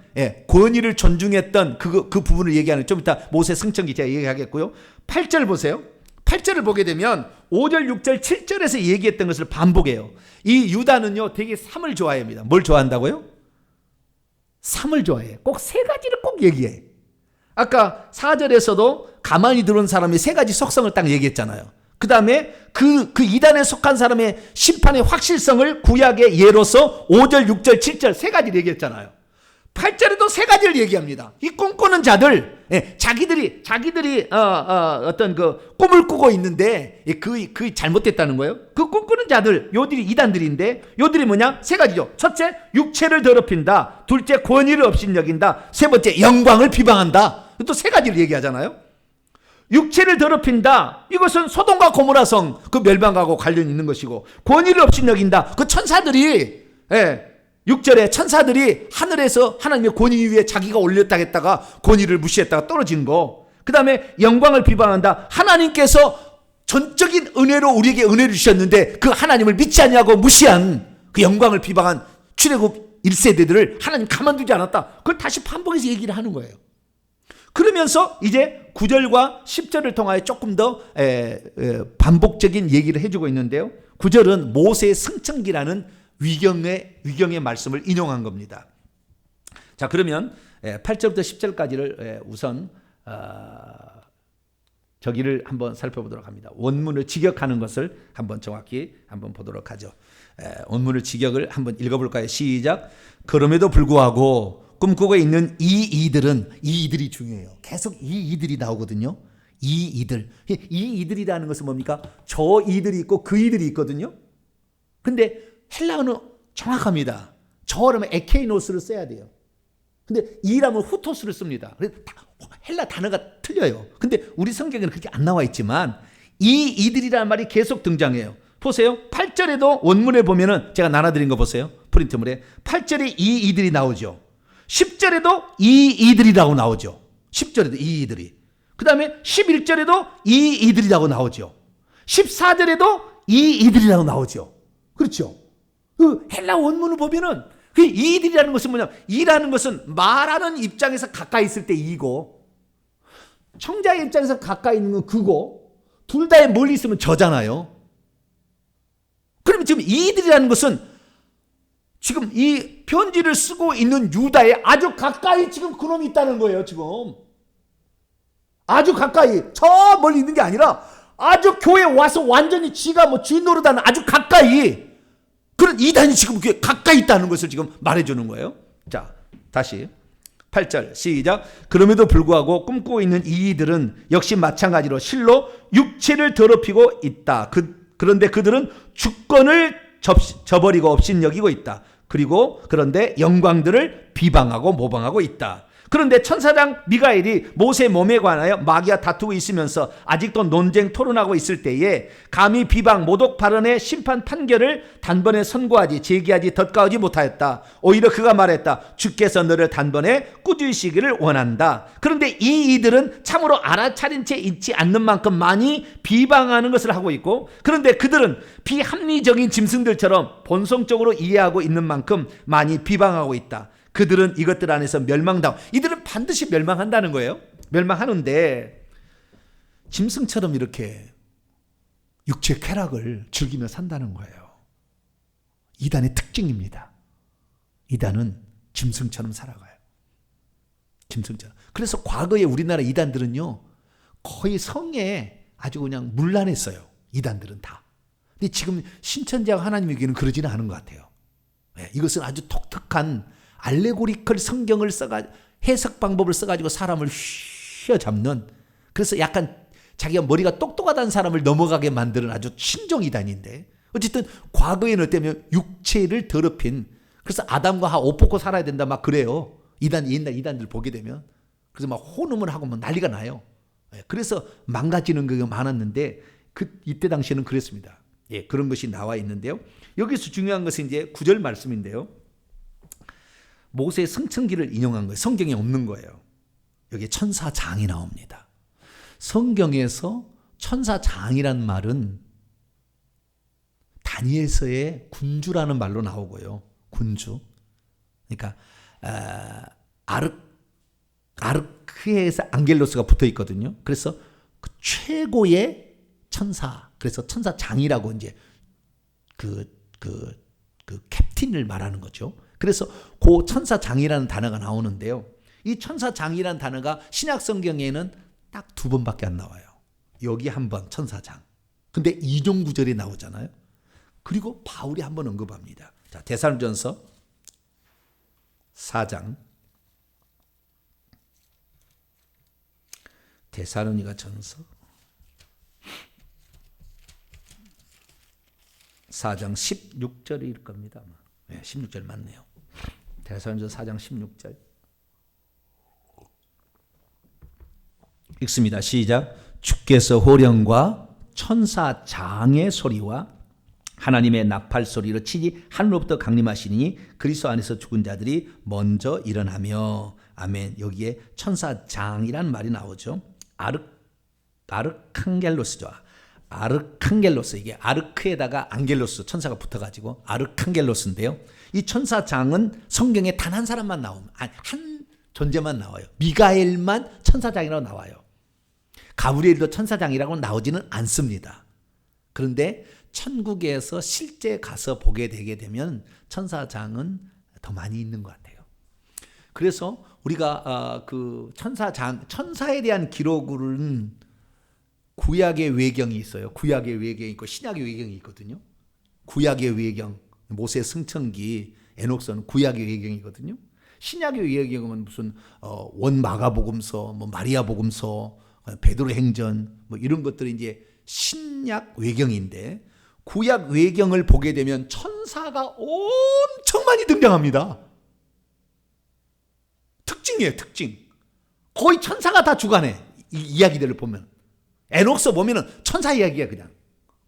권위를 존중했던 그 부분을 얘기하는, 좀 이따 모세 승천기 제가 얘기하겠고요. 8절 보세요. 8절을 보게 되면 5절, 6절, 7절에서 얘기했던 것을 반복해요. 이 유다는요, 되게 삼을 좋아합니다. 뭘 좋아한다고요? 삼을 좋아해. 꼭 세 가지를 꼭 얘기해. 아까 4절에서도 가만히 들어온 사람이 세 가지 속성을 딱 얘기했잖아요. 그 다음에 그 이단에 속한 사람의 심판의 확실성을 구약의 예로서 5절, 6절, 7절 세 가지를 얘기했잖아요. 8절에도 세 가지를 얘기합니다. 이 꿈꾸는 자들, 자기들이 어떤 그 꿈을 꾸고 있는데 그 잘못됐다는 거예요. 그 꿈꾸는 자들, 요들이 이단들인데 요들이 뭐냐? 세 가지죠. 첫째, 육체를 더럽힌다. 둘째, 권위를 업신여긴다. 세 번째, 영광을 비방한다. 또 세 가지를 얘기하잖아요. 육체를 더럽힌다. 이것은 소돔과 고모라성 그 멸망하고 관련이 있는 것이고, 권위를 업신여긴다. 그 천사들이 6절에 천사들이 하늘에서 하나님의 권위 위에 자기가 올렸다 했다가 권위를 무시했다가 떨어진 거. 그 다음에 영광을 비방한다. 하나님께서 전적인 은혜로 우리에게 은혜를 주셨는데 그 하나님을 믿지 않냐고 무시한 그 영광을 비방한 출애굽 1세대들을 하나님 가만두지 않았다. 그걸 다시 반복해서 얘기를 하는 거예요. 그러면서 이제 9절과 10절을 통하여 조금 더 반복적인 얘기를 해주고 있는데요. 9절은 모세의 승천기라는 위경의 말씀을 인용한 겁니다. 자, 그러면 8절부터 10절까지를 우선 저기를 한번 살펴보도록 합니다. 원문을 직역하는 것을 한번 정확히 한번 보도록 하죠. 원문을 직역을 한번 읽어볼까요? 시작. 그럼에도 불구하고 꿈꾸고 있는 이들이 중요해요. 계속 이들이 나오거든요. 이들이라는 것은 뭡니까? 저 이들이 있고 그 이들이 있거든요. 근데 헬라어는 정확합니다. 저라면 에케이노스를 써야 돼요. 근데 이라면 후토스를 씁니다. 헬라 단어가 틀려요. 근데 우리 성경에는 그렇게 안 나와 있지만 이들이라는 말이 계속 등장해요. 보세요. 8절에도 원문에 보면은 제가 나눠드린 거 보세요. 프린트물에 8절에 이들이 나오죠. 10절에도 이들이라고 나오죠. 10절에도 이들이. 그 다음에 11절에도 이들이라고 나오죠. 14절에도 이들이라고 나오죠. 그렇죠. 그 헬라 원문을 보면은 그 이들이라는 것은 뭐냐? 이라는 것은 말하는 입장에서 가까이 있을 때 이고, 청자의 입장에서 가까이 있는 건 그고, 둘 다에 멀리 있으면 저잖아요. 그러면 지금 이들이라는 것은 지금 이 편지를 쓰고 있는 유다에 아주 가까이 지금 그놈이 있다는 거예요. 지금 아주 가까이, 저 멀리 있는 게 아니라 아주 교회에 와서 완전히 지가 뭐 주인 노릇하는 아주 가까이, 그런 이단이 지금 가까이 있다는 것을 지금 말해주는 거예요. 자, 다시 8절 시작. 그럼에도 불구하고 꿈꾸고 있는 이들은 역시 마찬가지로 실로 육체를 더럽히고 있다. 그런데 그들은 주권을 저버리고 업신여기고 있다. 그런데 영광들을 비방하고 모방하고 있다. 그런데 천사장 미가엘이 모세 몸에 관하여 마귀와 다투고 있으면서 아직도 논쟁 토론하고 있을 때에 감히 비방 모독 발언의 심판 판결을 단번에 선고하지 제기하지 덧가오지 못하였다. 오히려 그가 말했다. 주께서 너를 단번에 꾸짖으시기를 원한다. 그런데 이들은 참으로 알아차린 채 있지 않는 만큼 많이 비방하는 것을 하고 있고, 그런데 그들은 비합리적인 짐승들처럼 본성적으로 이해하고 있는 만큼 많이 비방하고 있다. 그들은 이것들 안에서 멸망당. 이들은 반드시 멸망한다는 거예요. 멸망하는데 짐승처럼 이렇게 육체 쾌락을 즐기며 산다는 거예요. 이단의 특징입니다. 이단은 짐승처럼 살아가요. 짐승처럼. 그래서 과거에 우리나라 이단들은요, 거의 성에 아주 그냥 문란했어요. 이단들은 다. 근데 지금 신천지와 하나님에게는 그러지는 않은 것 같아요. 이것은 아주 독특한 알레고리컬 성경을 해석 방법을 써가지고 사람을 휘어잡는, 그래서 약간 자기가 머리가 똑똑하다는 사람을 넘어가게 만드는 아주 친종 이단인데, 어쨌든 과거에는 어때면 육체를 더럽힌, 그래서 아담과 하와 옷 벗고 살아야 된다 막 그래요. 옛날 이단들 보게 되면. 그래서 막 혼음을 하고 막 난리가 나요. 그래서 망가지는 게 많았는데 이때 당시에는 그랬습니다. 예, 그런 것이 나와 있는데요. 여기서 중요한 것은 이제 9절 말씀인데요. 모세의 승천기를 인용한 거예요. 성경에 없는 거예요. 여기 천사장이 나옵니다. 성경에서 천사장이란 말은 다니엘서의 군주라는 말로 나오고요. 군주. 그러니까 아르크에서 안겔로스가 붙어 있거든요. 그래서 그 최고의 천사, 그래서 천사장이라고 이제 그 캡틴을 말하는 거죠. 그래서 그 천사장이라는 단어가 나오는데요. 이 천사장이라는 단어가 신약 성경에는 딱 2번밖에 안 나와요. 여기 한 번 천사장. 근데 이종 구절에 나오잖아요. 그리고 바울이 한 번 언급합니다. 자, 데살로니가전서 4장. 데살로니가전서 4장 16절일 겁니다. 네, 16절 맞네요. 데살로니가전서 4장 16절. 읽습니다. 시작. 주께서 호령과 천사장의 소리와 하나님의 나팔 소리로 치지 하늘로부터 강림하시니 그리스도 안에서 죽은 자들이 먼저 일어나며. 아멘. 여기에 천사장이란 말이 나오죠. 아르칸겔로스죠. 아르칸겔로스. 이게 아르크에다가 안겔로스 천사가 붙어가지고 아르칸겔로스인데요. 이 천사장은 성경에 단 한 사람만 나옵니다. 한 존재만 나와요. 미가엘만 천사장이라고 나와요. 가브리엘도 천사장이라고 나오지는 않습니다. 그런데 천국에서 실제 가서 보게 되게 되면 천사장은 더 많이 있는 것 같아요. 그래서 우리가 그 천사에 대한 기록은 구약의 외경이 있어요. 구약의 외경이 있고 신약의 외경이 있거든요. 구약의 외경, 모세 승천기, 에녹서는 구약의 외경이거든요. 신약의 외경은 무슨 원마가복음서, 뭐 마리아복음서, 베드로행전 뭐 이런 것들이 이제 신약 외경인데, 구약 외경을 보게 되면 천사가 엄청 많이 등장합니다. 특징이에요, 특징. 거의 천사가 다 주관해. 이 이야기들을 보면. 에녹서 보면은 천사 이야기야, 그냥.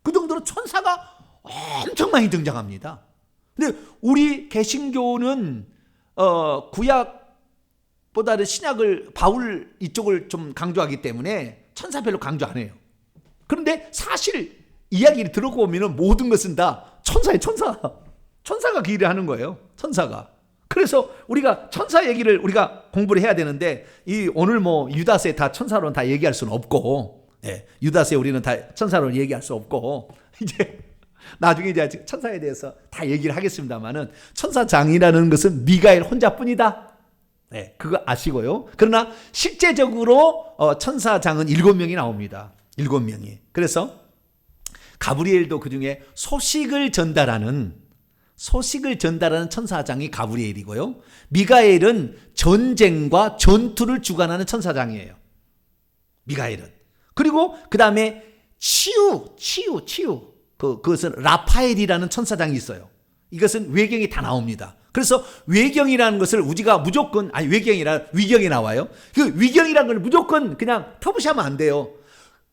그 정도로 천사가 엄청 많이 등장합니다. 근데 우리 개신교는 구약보다는 신약을, 바울 이쪽을 좀 강조하기 때문에 천사 별로 강조 안 해요. 그런데 사실 이야기를 들어보면 모든 것은 다 천사예요, 천사. 천사가 그 일을 하는 거예요, 천사가. 그래서 우리가 천사 얘기를 우리가 공부를 해야 되는데, 오늘 뭐 유다서에 다 천사로는 다 얘기할 수는 없고, 예, 유다서에 우리는 다 천사로는 얘기할 수 없고, 이제 나중에 이제 천사에 대해서 다 얘기를 하겠습니다만은, 천사장이라는 것은 미가엘 혼자뿐이다. 네, 그거 아시고요. 그러나 실제적으로 천사장은 7명이 나옵니다. 7명이. 그래서 가브리엘도 그 중에 소식을 전달하는 천사장이 가브리엘이고요. 미가엘은 전쟁과 전투를 주관하는 천사장이에요. 미가엘은. 그리고 그 다음에 치유. 그것은 라파엘이라는 천사장이 있어요. 이것은 외경이 다 나옵니다. 그래서 외경이라는 것을 우리가 무조건, 위경이 나와요. 그 위경이라는 걸 무조건 그냥 터부시하면 안 돼요.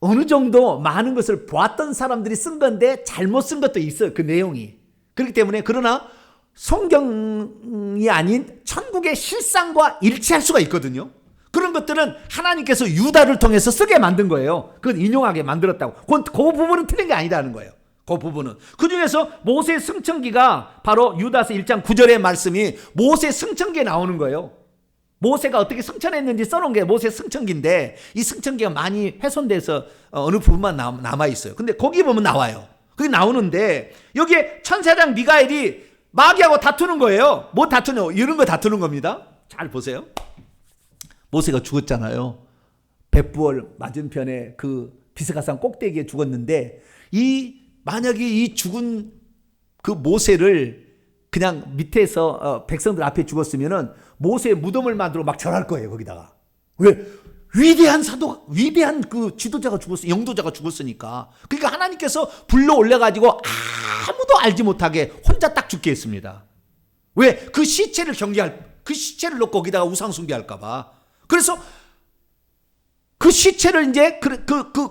어느 정도 많은 것을 보았던 사람들이 쓴 건데 잘못 쓴 것도 있어요, 그 내용이. 그렇기 때문에, 그러나 성경이 아닌 천국의 실상과 일치할 수가 있거든요. 그런 것들은 하나님께서 유다를 통해서 쓰게 만든 거예요. 그건 인용하게 만들었다고. 그 부분은 틀린 게 아니다는 거예요. 그 부분은. 그 중에서 모세 승천기가 바로 유다서 1장 9절의 말씀이 모세 승천기에 나오는 거예요. 모세가 어떻게 승천했는지 써놓은 게 모세 승천기인데, 이 승천기가 많이 훼손돼서 어느 부분만 남아있어요. 근데 거기 보면 나와요. 그게 나오는데, 여기에 천사장 미가엘이 마귀하고 다투는 거예요. 뭐 다투냐? 이런 거 다투는 겁니다. 잘 보세요. 모세가 죽었잖아요. 벳부얼 맞은편에 그 비스가산 꼭대기에 죽었는데, 만약에 이 죽은 그 모세를 그냥 밑에서 백성들 앞에 죽었으면은 모세의 무덤을 만들어 막 절할 거예요, 거기다가. 왜? 위대한 사도, 위대한 그 지도자가 죽었어, 영도자가 죽었으니까. 그러니까 하나님께서 불러 올려가지고 아무도 알지 못하게 혼자 딱 죽게 했습니다. 왜? 그 시체를 그 시체를 놓고 거기다가 우상숭배할까봐. 그래서 그 시체를 이제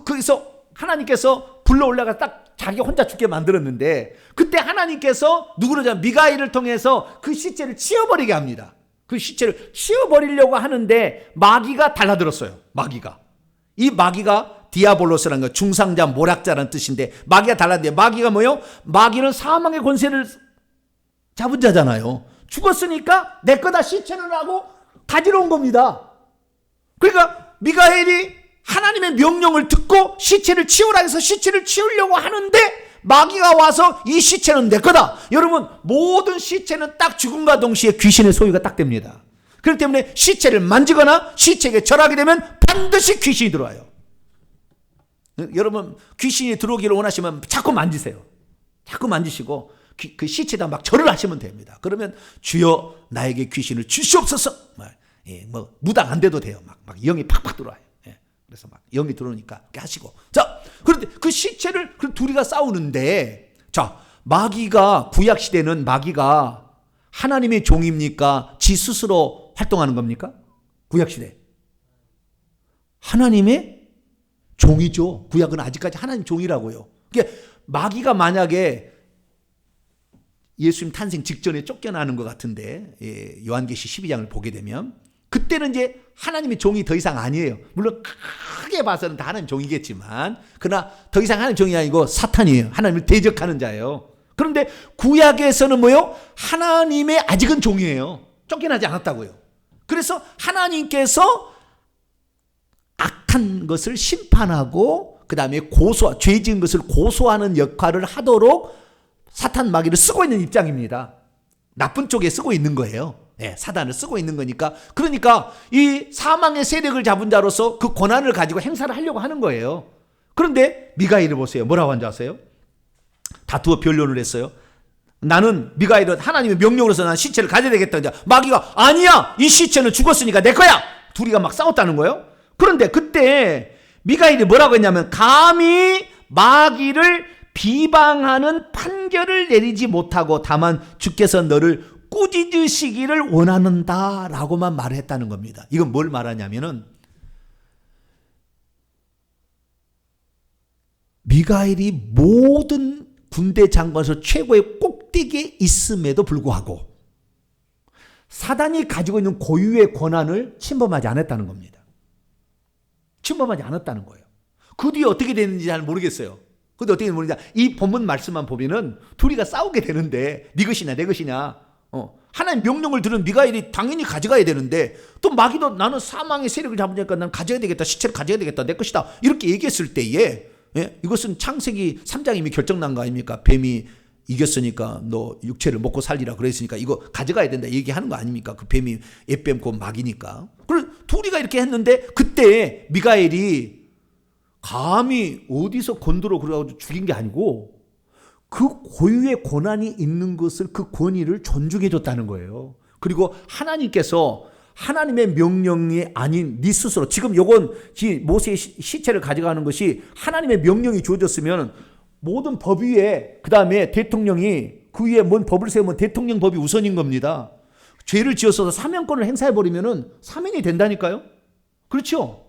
거기서 하나님께서 불러 올라가 딱 자기 혼자 죽게 만들었는데, 그때 하나님께서 누구로냐, 미가엘을 통해서 그 시체를 치워버리게 합니다. 그 시체를 치워버리려고 하는데 마귀가 달라들었어요. 이 마귀가 디아볼로스라는 거, 중상자, 모략자라는 뜻인데, 마귀가 달랐는데, 마귀가 뭐요? 마귀는 사망의 권세를 잡은 자잖아요. 죽었으니까 내 거다 시체는 하고 가지러 온 겁니다. 그러니까 미가엘이 하나님의 명령을 듣고 시체를 치우라 해서 시체를 치우려고 하는데, 마귀가 와서 이 시체는 내 거다. 여러분, 모든 시체는 딱 죽음과 동시에 귀신의 소유가 딱 됩니다. 그렇기 때문에 시체를 만지거나 시체에게 절하게 되면 반드시 귀신이 들어와요. 여러분, 귀신이 들어오기를 원하시면 자꾸 만지세요. 자꾸 만지시고 그 시체에다 막 절을 하시면 됩니다. 그러면 주여 나에게 귀신을 주시옵소서. 뭐 무당 안 돼도 돼요. 막 영이 팍팍 들어와요. 그래서 막 영이 들어오니까 그렇게 하시고. 자, 그런데 그 시체를 그 둘이가 싸우는데, 자, 마귀가, 구약 시대는 마귀가 하나님의 종입니까? 지 스스로 활동하는 겁니까? 구약 시대 하나님의 종이죠. 구약은 아직까지 하나님 종이라고요. 그러니까 마귀가 만약에 예수님 탄생 직전에 쫓겨나는 것 같은데, 요한계시 12장을 보게 되면 그때는 이제 하나님의 종이 더 이상 아니에요. 물론 크게 봐서는 다 하나님 종이겠지만, 그러나 더 이상 하나님 종이 아니고 사탄이에요. 하나님을 대적하는 자예요. 그런데 구약에서는 뭐요? 하나님의 아직은 종이에요. 쫓겨나지 않았다고요. 그래서 하나님께서 악한 것을 심판하고 그 다음에 죄 지은 것을 고소하는 역할을 하도록 사탄 마귀를 쓰고 있는 입장입니다. 나쁜 쪽에 쓰고 있는 거예요. 사단을 쓰고 있는 거니까. 그러니까 이 사망의 세력을 잡은 자로서 그 권한을 가지고 행사를 하려고 하는 거예요. 그런데 미가엘을 보세요. 뭐라고 한지 아세요? 다투어 변론을 했어요. 나는 미가엘은 하나님의 명령으로서 난 시체를 가져야 되겠다. 마귀가 아니야, 이 시체는 죽었으니까 내 거야. 둘이가 막 싸웠다는 거예요. 그런데 그때 미가엘이 뭐라고 했냐면, 감히 마귀를 비방하는 판결을 내리지 못하고 다만 주께서 너를 꾸짖으시기를 원하는다 라고만 말했다는 겁니다. 이건 뭘 말하냐면은, 미가엘이 모든 군대 장관에서 최고의 꼭대기에 있음에도 불구하고 사단이 가지고 있는 고유의 권한을 침범하지 않았다는 겁니다. 침범하지 않았다는 거예요. 그 뒤에 어떻게 되는지 잘 모르겠어요. 근데 어떻게 모르냐, 이 본문 말씀만 보면은 둘이가 싸우게 되는데, 네 것이냐 내 것이냐, 하나님 명령을 들은 미가엘이 당연히 가져가야 되는데, 또 마귀도 나는 사망의 세력을 잡으니까 난 가져야 되겠다, 시체를 가져야 되겠다, 내 것이다, 이렇게 얘기했을 때에, 이것은 창세기 3장 이미 결정난 거 아닙니까? 뱀이 이겼으니까 너 육체를 먹고 살리라 그랬으니까 이거 가져가야 된다 얘기하는 거 아닙니까? 그 뱀이 옓뱀 곧 마귀니까. 그래서 둘이가 이렇게 했는데, 그때 미가엘이 감히 어디서 건드려 그래가지고 죽인 게 아니고, 그 고유의 권한이 있는 것을, 그 권위를 존중해 줬다는 거예요. 그리고 하나님께서 하나님의 명령이 아닌 네 스스로, 지금 요건 모세의 시체를 가져가는 것이 하나님의 명령이 주어졌으면 모든 법 위에, 그 다음에 대통령이 그 위에 뭔 법을 세우면 대통령 법이 우선인 겁니다. 죄를 지어서 사면권을 행사해버리면은 사면이 된다니까요. 그렇죠?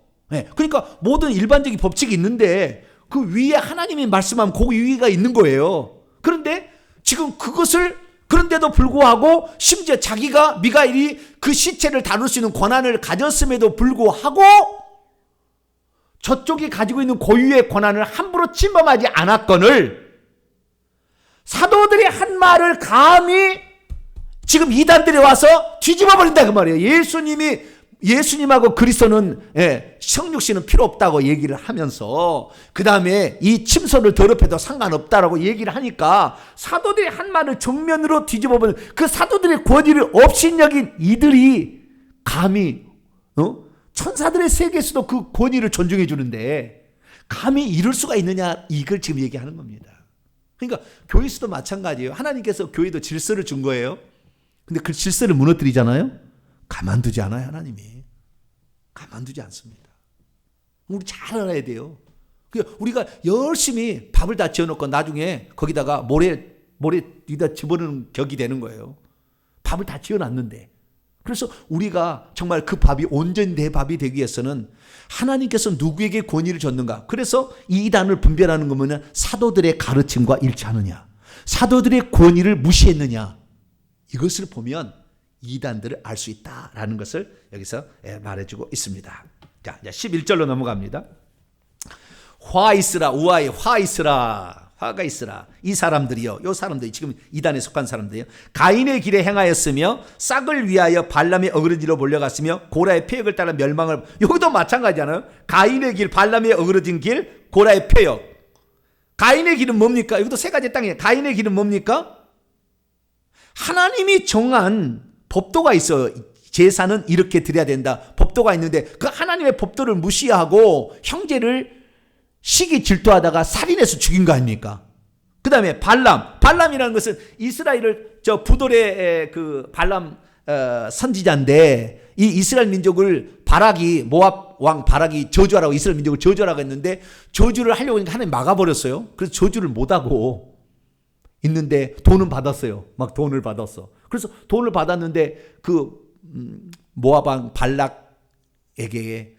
그러니까 모든 일반적인 법칙이 있는데 그 위에 하나님이 말씀하면 그 위가 있는 거예요. 그런데 지금 그것을, 그런데도 불구하고 심지어 자기가, 미가엘이 그 시체를 다룰 수 있는 권한을 가졌음에도 불구하고 저쪽이 가지고 있는 고유의 권한을 함부로 침범하지 않았거늘 사도들이 한 말을 감히 지금 이단들이 와서 뒤집어 버린다 그 말이에요. 예수님하고 그리스도는, 성육신은 필요 없다고 얘기를 하면서 그 다음에 이 침소를 더럽혀도 상관없다라고 얘기를 하니까 사도들이 한 말을 정면으로 뒤집어버린, 그 사도들의 권위를 업신여긴 이들이 감히 천사들의 세계에서도 그 권위를 존중해 주는데 감히 이럴 수가 있느냐, 이걸 지금 얘기하는 겁니다. 그러니까 교회에서도 마찬가지예요. 하나님께서 교회도 질서를 준 거예요. 근데 그 질서를 무너뜨리잖아요. 가만두지 않아요. 하나님이 가만두지 않습니다. 우리 잘 알아야 돼요. 우리가 열심히 밥을 다 지어놓고 나중에 거기다가 모래 위에다 집어넣는 격이 되는 거예요. 밥을 다 지어놨는데. 그래서 우리가 정말 그 밥이 온전히 내 밥이 되기 위해서는 하나님께서 누구에게 권위를 줬는가. 그래서 이 이단을 분별하는 거면 사도들의 가르침과 일치하느냐, 사도들의 권위를 무시했느냐, 이것을 보면 이단들을 알 수 있다라는 것을 여기서 말해주고 있습니다. 자, 11절로 넘어갑니다. 화 있으라, 우아에 화 있으라, 화가 있으라. 이 사람들이요, 이 사람들이 지금 이단에 속한 사람들이요, 가인의 길에 행하였으며 싹을 위하여 발람의 어그러지로 몰려갔으며 고라의 폐역을 따라 멸망을. 여기도 마찬가지잖아요. 가인의 길, 발람의 어그러진 길, 고라의 폐역. 가인의 길은 뭡니까? 여기도 세 가지 땅이에요. 가인의 길은 뭡니까? 하나님이 정한 법도가 있어요. 제사는 이렇게 드려야 된다. 법도가 있는데 그 하나님의 법도를 무시하고 형제를 시기 질투하다가 살인해서 죽인 거 아닙니까? 그 다음에 발람이라는 것은 이스라엘을 부돌의 그 발람 선지자인데, 이 이스라엘 민족을 모압 왕 바락이 저주하라고 이스라엘 민족을 저주하라고 했는데 저주를 하려고 하니까 하나님 막아버렸어요. 그래서 저주를 못하고 있는데 돈은 받았어요. 막 돈을 받았어. 그래서 돈을 받았는데 그 모압 왕 발락에게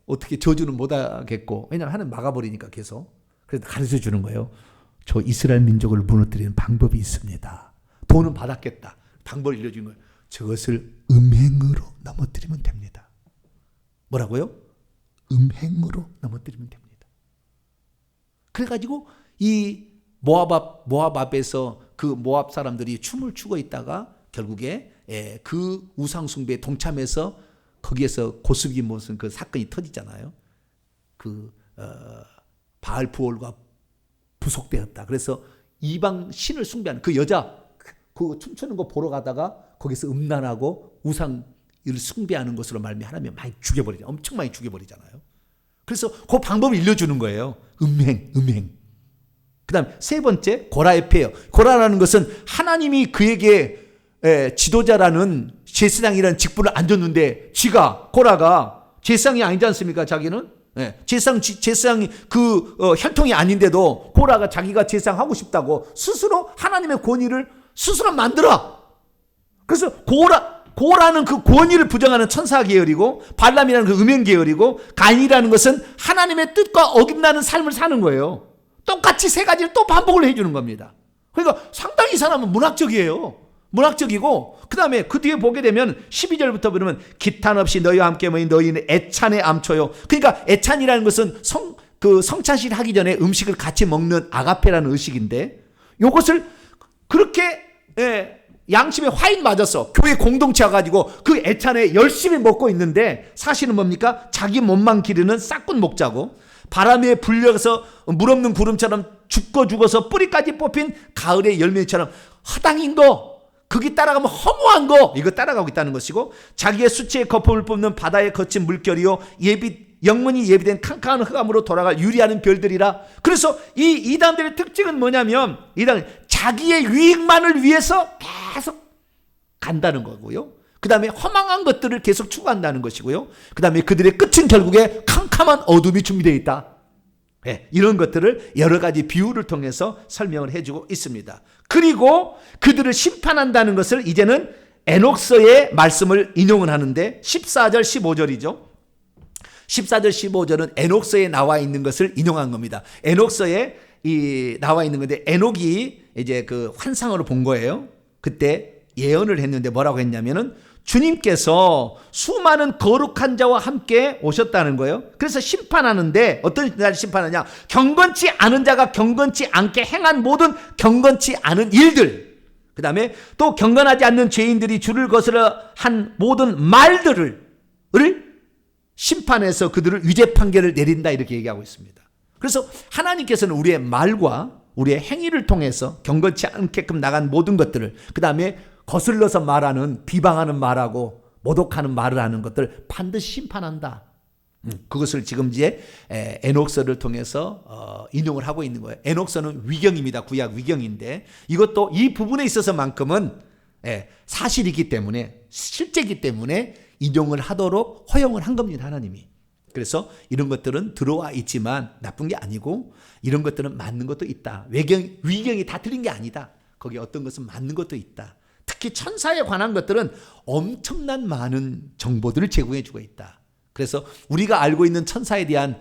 어떻게 저주는 못하겠고, 왜냐하면 하나님 막아버리니까 계속. 그래서 가르쳐 주는 거예요. 저 이스라엘 민족을 무너뜨리는 방법이 있습니다. 돈은 받았겠다. 방법을 알려주는 거예요. 저것을 음행으로 넘어뜨리면 됩니다. 뭐라고요? 음행으로 넘어뜨리면 됩니다. 그래가지고 이 모압 앞에서 그 모압 사람들이 춤을 추고 있다가 결국에 그 우상숭배에 동참해서 거기에서 고스기 무슨 그 사건이 터지잖아요. 그 바알 부올과 부속되었다. 그래서 이방 신을 숭배하는 그 여자, 그 춤추는 거 보러 가다가 거기서 음란하고 우상을 숭배하는 것으로 말미 하나님 많이 죽여버리죠. 엄청 많이 죽여버리잖아요. 그래서 그 방법을 일러주는 거예요. 음행. 그 다음 세 번째, 고라의 폐역. 고라라는 것은 하나님이 그에게 지도자라는 제사장이라는 직분을 안 줬는데 고라가 제사장이 아니지 않습니까? 자기는 제사장이 그 혈통이 아닌데도 고라가 자기가 제사장 하고 싶다고 스스로 하나님의 권위를 스스로 만들어. 그래서 고라는 그 권위를 부정하는 천사 계열이고, 발람이라는 그 음행 계열이고, 가인이라는 것은 하나님의 뜻과 어긋나는 삶을 사는 거예요. 똑같이 세 가지를 또 반복을 해주는 겁니다. 그러니까 상당히 이 사람은 문학적이고, 그 다음에 그 뒤에 보게 되면 12절부터 보면 기탄 없이 너희와 함께 모인 너희는 애찬의 암초요. 그러니까 애찬이라는 것은 성찬식 하기 전에 음식을 같이 먹는 아가페라는 의식인데, 요것을 그렇게 양심에 화인 맞았어. 교회 공동체 와가지고 그 애찬에 열심히 먹고 있는데 사실은 뭡니까? 자기 몸만 기르는 싹군 목자고, 바람에 불려서 물 없는 구름처럼 죽어서 뿌리까지 뽑힌 가을의 열매처럼 허당인 거, 거기 따라가면 허무한 거, 이거 따라가고 있다는 것이고, 자기의 수치의 거품을 뿜는 바다의 거친 물결이요 영문이 예비된 캄캄한 흑암으로 돌아갈 유리하는 별들이라. 그래서 이 이단들의 특징은 뭐냐면, 이단 자기의 유익만을 위해서 계속 간다는 거고요. 그 다음에 허망한 것들을 계속 추구한다는 것이고요. 그 다음에 그들의 끝은 결국에 캄캄한 어둠이 준비되어 있다. 이런 것들을 여러 가지 비유를 통해서 설명을 해주고 있습니다. 그리고 그들을 심판한다는 것을 이제는 에녹서의 말씀을 인용을 하는데 14절 15절이죠. 14절 15절은 에녹서에 나와 있는 것을 인용한 겁니다. 에녹서에 나와 있는 건데, 에녹이 이제 그 환상으로 본 거예요. 그때 예언을 했는데 뭐라고 했냐면은 주님께서 수많은 거룩한 자와 함께 오셨다는 거예요. 그래서 심판하는데 어떤 자를 심판하냐? 경건치 않은 자가 경건치 않게 행한 모든 경건치 않은 일들, 그 다음에 또 경건하지 않는 죄인들이 주를 거스려 한 모든 말들을 심판해서 그들을 유죄 판결을 내린다, 이렇게 얘기하고 있습니다. 그래서 하나님께서는 우리의 말과 우리의 행위를 통해서 경건치 않게끔 나간 모든 것들을, 그 다음에 거슬러서 말하는, 비방하는 말하고 모독하는 말을 하는 것들 반드시 심판한다. 그것을 지금 이제 에녹서를 통해서 인용을 하고 있는 거예요. 에녹서는 위경입니다. 구약 위경인데, 이것도 이 부분에 있어서만큼은 사실이기 때문에, 실제이기 때문에 인용을 하도록 허용을 한 겁니다, 하나님이. 그래서 이런 것들은 들어와 있지만 나쁜 게 아니고 이런 것들은 맞는 것도 있다. 위경이 다 틀린 게 아니다. 거기 어떤 것은 맞는 것도 있다. 특히 천사에 관한 것들은 엄청난 많은 정보들을 제공해 주고 있다. 그래서 우리가 알고 있는 천사에 대한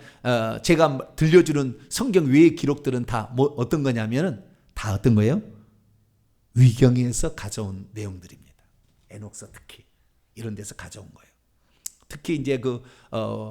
제가 들려주는 성경 외의 기록들은 다 어떤 거냐면은 다 어떤 거예요? 위경에서 가져온 내용들입니다. 에녹서 특히 이런 데서 가져온 거예요. 특히 이제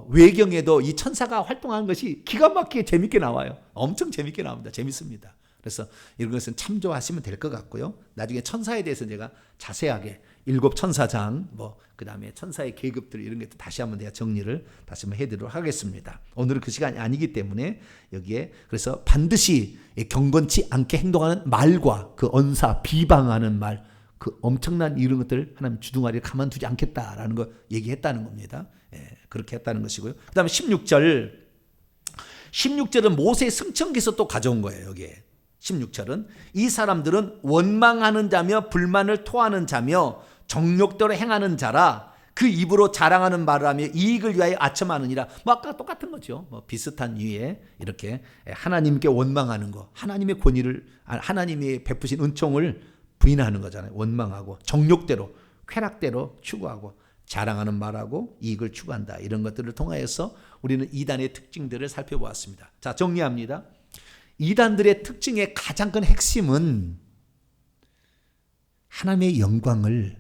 외경에도 이 천사가 활동하는 것이 기가 막히게 재밌게 나와요. 엄청 재밌게 나옵니다. 재밌습니다. 그래서 이런 것은 참조하시면 될 것 같고요. 나중에 천사에 대해서 제가 자세하게 7 천사장, 그 다음에 천사의 계급들 이런 것도 다시 한번 내가 정리를 다시 한번 해드리도록 하겠습니다. 오늘은 그 시간이 아니기 때문에 여기에 그래서 반드시 경건치 않게 행동하는 말과 그 언사, 비방하는 말, 그 엄청난 이런 것들 하나님 주둥아리에 가만두지 않겠다라는 거 얘기했다는 겁니다. 그렇게 했다는 것이고요. 그 다음에 16절은 모세의 승천기에서 또 가져온 거예요. 여기에 16절은 이 사람들은 원망하는 자며 불만을 토하는 자며 정욕대로 행하는 자라 그 입으로 자랑하는 말을 하며 이익을 위하여 아첨하느니라. 아까 똑같은 거죠. 비슷한 유의 이렇게 하나님께 원망하는 거, 하나님의 권위를, 하나님이 베푸신 은총을 부인하는 거잖아요. 원망하고 정욕대로, 쾌락대로 추구하고 자랑하는 말하고 이익을 추구한다. 이런 것들을 통하여서 우리는 이단의 특징들을 살펴보았습니다. 자, 정리합니다. 이단들의 특징의 가장 큰 핵심은 하나님의 영광을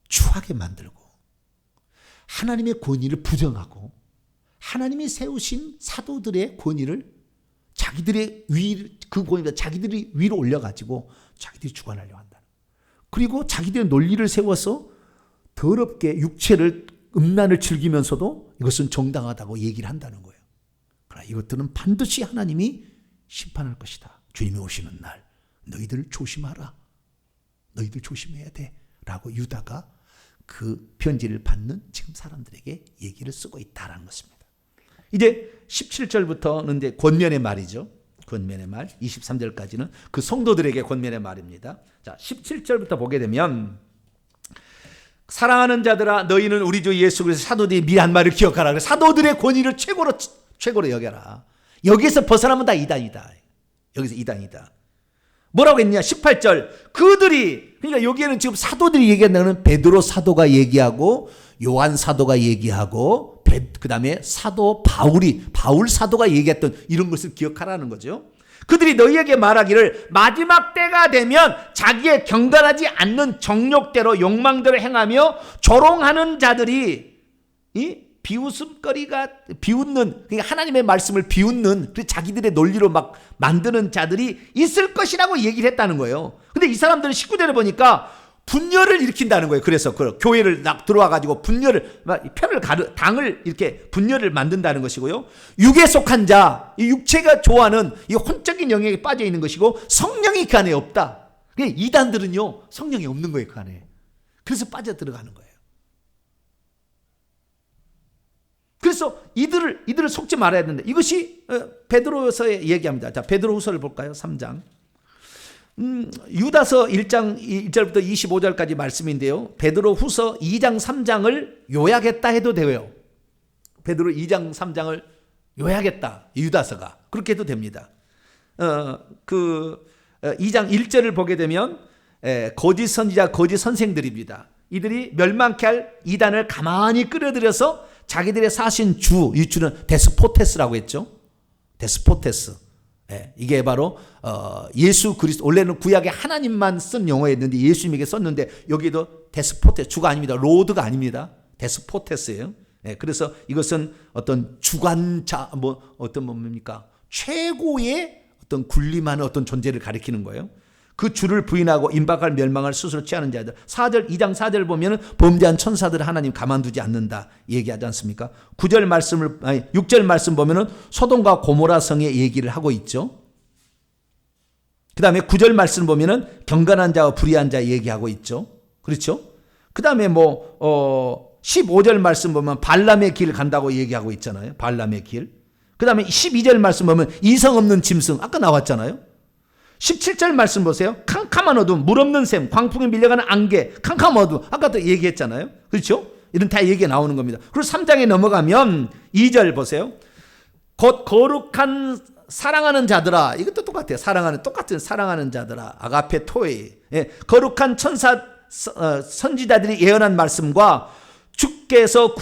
추하게 만들고 하나님의 권위를 부정하고 하나님이 세우신 사도들의 권위를 자기들의 그 권위를 자기들이 위로 올려가지고 자기들이 주관하려고 한다. 그리고 자기들의 논리를 세워서 더럽게 육체를 음란을 즐기면서도 이것은 정당하다고 얘기를 한다는 거예요. 그러나 이것들은 반드시 하나님이 심판할 것이다. 주님이 오시는 날 너희들 조심하라. 너희들 조심해야 돼. 라고 유다가 그 편지를 받는 지금 사람들에게 얘기를 쓰고 있다라는 것입니다. 이제 17절부터는 이제 권면의 말이죠. 권면의 말. 23절까지는 그 성도들에게 권면의 말입니다. 자, 17절부터 보게 되면 사랑하는 자들아 너희는 우리 주 예수 그리스도 사도들이 미한 말을 기억하라. 사도들의 권위를 최고로 여겨라. 여기에서 벗어나면 다 이단이다. 여기서 이단이다. 뭐라고 했냐? 18절. 그들이, 그러니까 여기에는 지금 사도들이 얘기한다는 베드로 사도가 얘기하고 요한 사도가 얘기하고 그 다음에 사도 바울 사도가 얘기했던 이런 것을 기억하라는 거죠. 그들이 너희에게 말하기를 마지막 때가 되면 자기의 경건하지 않는 정욕대로 욕망대로 행하며 조롱하는 자들이 비웃는 그러니까 하나님의 말씀을 비웃는 자기들의 논리로 막 만드는 자들이 있을 것이라고 얘기를 했다는 거예요. 근데 이 사람들은 19절에 보니까 분열을 일으킨다는 거예요. 그래서 그 교회를 들어와 가지고 당을 이렇게 분열을 만든다는 것이고요. 육에 속한 자, 이 육체가 좋아하는 이 혼적인 영역에 빠져 있는 것이고 성령이 그 안에 없다. 이단들은요 성령이 없는 거예요, 그 안에. 그래서 빠져 들어가는 거예요. 그래서 이들을 속지 말아야 된다. 이것이 베드로서에 얘기합니다. 자, 베드로후서를 볼까요? 3장. 유다서 1장 1절부터 25절까지 말씀인데요. 베드로후서 2장 3장을 요약했다 해도 돼요. 베드로 2장 3장을 요약했다. 유다서가. 그렇게 해도 됩니다. 2장 1절을 보게 되면 거짓 선지자, 거짓 선생들입니다. 이들이 멸망케 할 이단을 가만히 끌어들여서 자기들의 사신 이 주는 데스포테스라고 했죠. 데스포테스. 이게 바로 예수 그리스도, 원래는 구약에 하나님만 쓴 용어였는데 예수님에게 썼는데 여기도 데스포테스, 주가 아닙니다. 로드가 아닙니다. 데스포테스예요. 그래서 이것은 어떤 주관자, 뭡니까? 최고의 어떤 군림하는 어떤 존재를 가리키는 거예요. 그 주를 부인하고 임박할 멸망을 스스로 취하는 자들. 2장 4절 보면은 범죄한 천사들을 하나님 가만두지 않는다 얘기하지 않습니까? 6절 말씀 보면은 소돔과 고모라 성의 얘기를 하고 있죠. 그 다음에 9절 말씀 보면은 경건한 자와 불의한 자 얘기하고 있죠. 그렇죠? 그 다음에 15절 말씀 보면 발람의 길 간다고 얘기하고 있잖아요. 발람의 길. 그 다음에 12절 말씀 보면 이성 없는 짐승. 아까 나왔잖아요. 17절 말씀 보세요. 캄캄한 어둠, 물 없는 샘, 광풍에 밀려가는 안개, 캄캄한 어둠. 아까도 얘기했잖아요. 그렇죠? 이런 다 얘기가 나오는 겁니다. 그리고 3장에 넘어가면 2절 보세요. 곧 거룩한 사랑하는 자들아, 이것도 똑같아요. 똑같은 사랑하는 자들아, 아가페 토이. 예, 거룩한 선지자들이 예언한 말씀과 주께서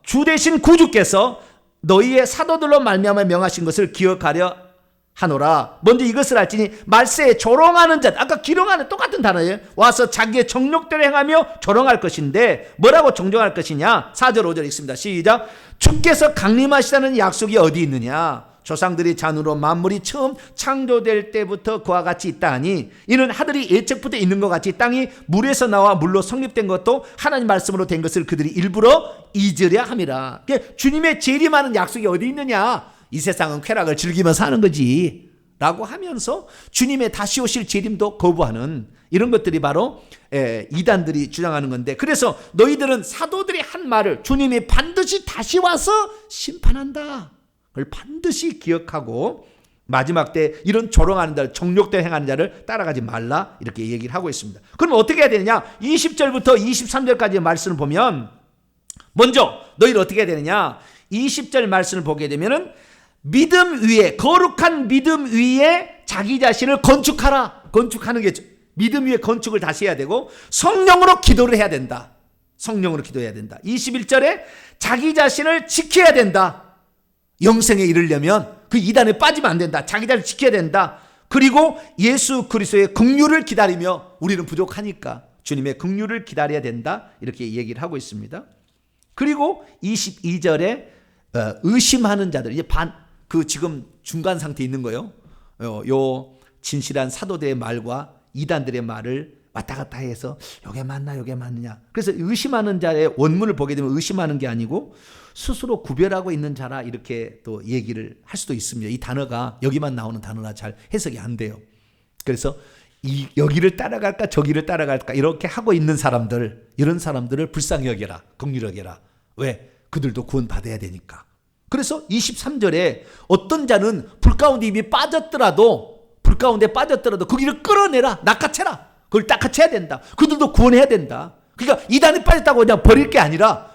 주 대신 구주께서 너희의 사도들로 말미암아 명하신 것을 기억하려 하노라. 먼저 이것을 알지니 말세에 조롱하는 자, 아까 기롱하는 똑같은 단어예요. 와서 자기의 정욕대로 행하며 조롱할 것인데 뭐라고 정정할 것이냐. 4절 5절 읽습니다. 시작. 주께서 강림하시다는 약속이 어디 있느냐. 조상들이 잔으로 만물이 처음 창조될 때부터 그와 같이 있다 하니 이는 하늘이 예측부터 있는 것 같이 땅이 물에서 나와 물로 성립된 것도 하나님 말씀으로 된 것을 그들이 일부러 잊으려 함이라. 주님의 재림하는 약속이 어디 있느냐. 이 세상은 쾌락을 즐기며 사는 거지 라고 하면서 주님의 다시 오실 재림도 거부하는 이런 것들이 바로 이단들이 주장하는 건데, 그래서 너희들은 사도들이 한 말을 주님이 반드시 다시 와서 심판한다, 그걸 반드시 기억하고 마지막 때 이런 조롱하는 자를, 정욕대로 행하는 자를 따라가지 말라, 이렇게 얘기를 하고 있습니다. 그럼 어떻게 해야 되느냐. 20절부터 23절까지의 말씀을 보면 먼저 너희를 어떻게 해야 되느냐. 20절 말씀을 보게 되면은 믿음 위에, 거룩한 믿음 위에 자기 자신을 건축하라. 건축하는 게 믿음 위에 건축을 다시 해야 되고, 성령으로 기도를 해야 된다. 성령으로 기도해야 된다. 21절에 자기 자신을 지켜야 된다. 영생에 이르려면 그 이단에 빠지면 안 된다. 자기 자신을 지켜야 된다. 그리고 예수 그리스도의 긍휼을 기다리며, 우리는 부족하니까 주님의 긍휼을 기다려야 된다, 이렇게 얘기를 하고 있습니다. 그리고 22절에 의심하는 자들, 이제 지금 중간 상태에 있는 거예요. 요 진실한 사도들의 말과 이단들의 말을 왔다 갔다 해서 요게 맞나 요게 맞느냐. 그래서 의심하는 자의 원문을 보게 되면 의심하는 게 아니고 스스로 구별하고 있는 자라, 이렇게 또 얘기를 할 수도 있습니다. 이 단어가 여기만 나오는 단어라 잘 해석이 안 돼요. 그래서 여기를 따라갈까 저기를 따라갈까 이렇게 하고 있는 사람들, 이런 사람들을 불쌍히 여겨라, 긍휼히 여겨라. 왜? 그들도 구원받아야 되니까. 그래서 23절에 어떤 자는 불 가운데 이미 빠졌더라도 거기를 끌어내라, 낚아채라. 그걸 낚아채야 된다. 그들도 구원해야 된다. 그러니까 이단에 빠졌다고 그냥 버릴 게 아니라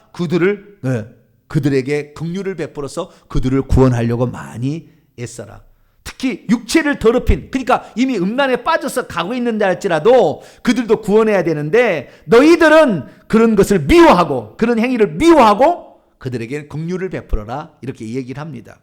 그들에게 긍휼을 베풀어서 그들을 구원하려고 많이 애써라. 특히 육체를 더럽힌, 그러니까 이미 음란에 빠져서 가고 있는 자일지라도 그들도 구원해야 되는데, 너희들은 그런 것을 미워하고, 그런 행위를 미워하고 그들에게 긍휼을 베풀어라, 이렇게 얘기를 합니다.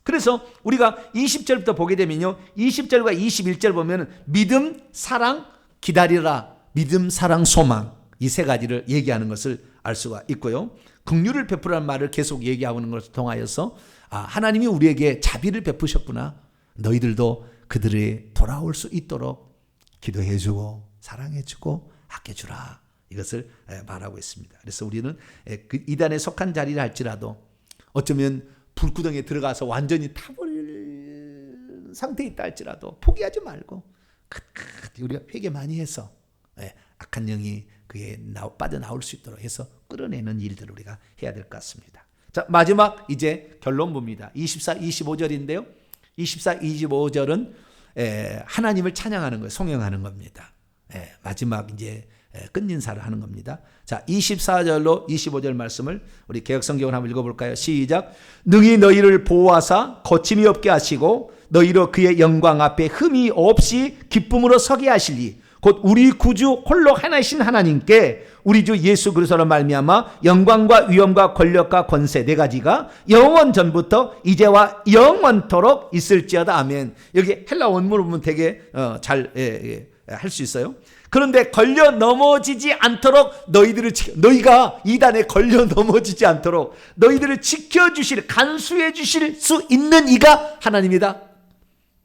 그래서 우리가 20절부터 보게 되면요, 20절과 21절 보면 믿음, 사랑, 기다리라, 믿음, 사랑, 소망, 이 세 가지를 얘기하는 것을 알 수가 있고요. 긍휼을 베풀라는 말을 계속 얘기하고 있는 것을 통하여서 하나님이 우리에게 자비를 베푸셨구나, 너희들도 그들이 돌아올 수 있도록 기도해주고 사랑해주고 아껴주라, 이것을 말하고 있습니다. 그래서 우리는 그 이단에 속한 자리를 할지라도 어쩌면 불구덩이에 들어가서 완전히 타버릴 상태에 있다 할지라도 포기하지 말고 끝까지 우리가 회개 많이 해서 악한 영이 그에 빠져나올 수 있도록 해서 끌어내는 일들을 우리가 해야 될 것 같습니다. 자, 마지막 이제 결론 봅니다. 24, 25절인데요. 24, 25절은 하나님을 찬양하는 거예요. 송영하는 겁니다. 마지막 이제 끝인사를 하는 겁니다. 자, 24절로 25절 말씀을 우리 개역성경을 한번 읽어볼까요? 시작. 능히 너희를 보호하사 거침이 없게 하시고 너희로 그의 영광 앞에 흠이 없이 기쁨으로 서게 하시리. 곧 우리 구주 홀로 하나이신 하나님께 우리 주 예수 그리스도로 말미암아 영광과 위엄과 권력과 권세 네 가지가 영원 전부터 이제와 영원토록 있을지어다. 아멘. 여기 헬라 원문을 보면 되게 잘 할 수 있어요. 그런데 걸려 넘어지지 않도록 너희가 이단에 걸려 넘어지지 않도록 너희들을 지켜주실, 간수해 주실 수 있는 이가 하나님이다.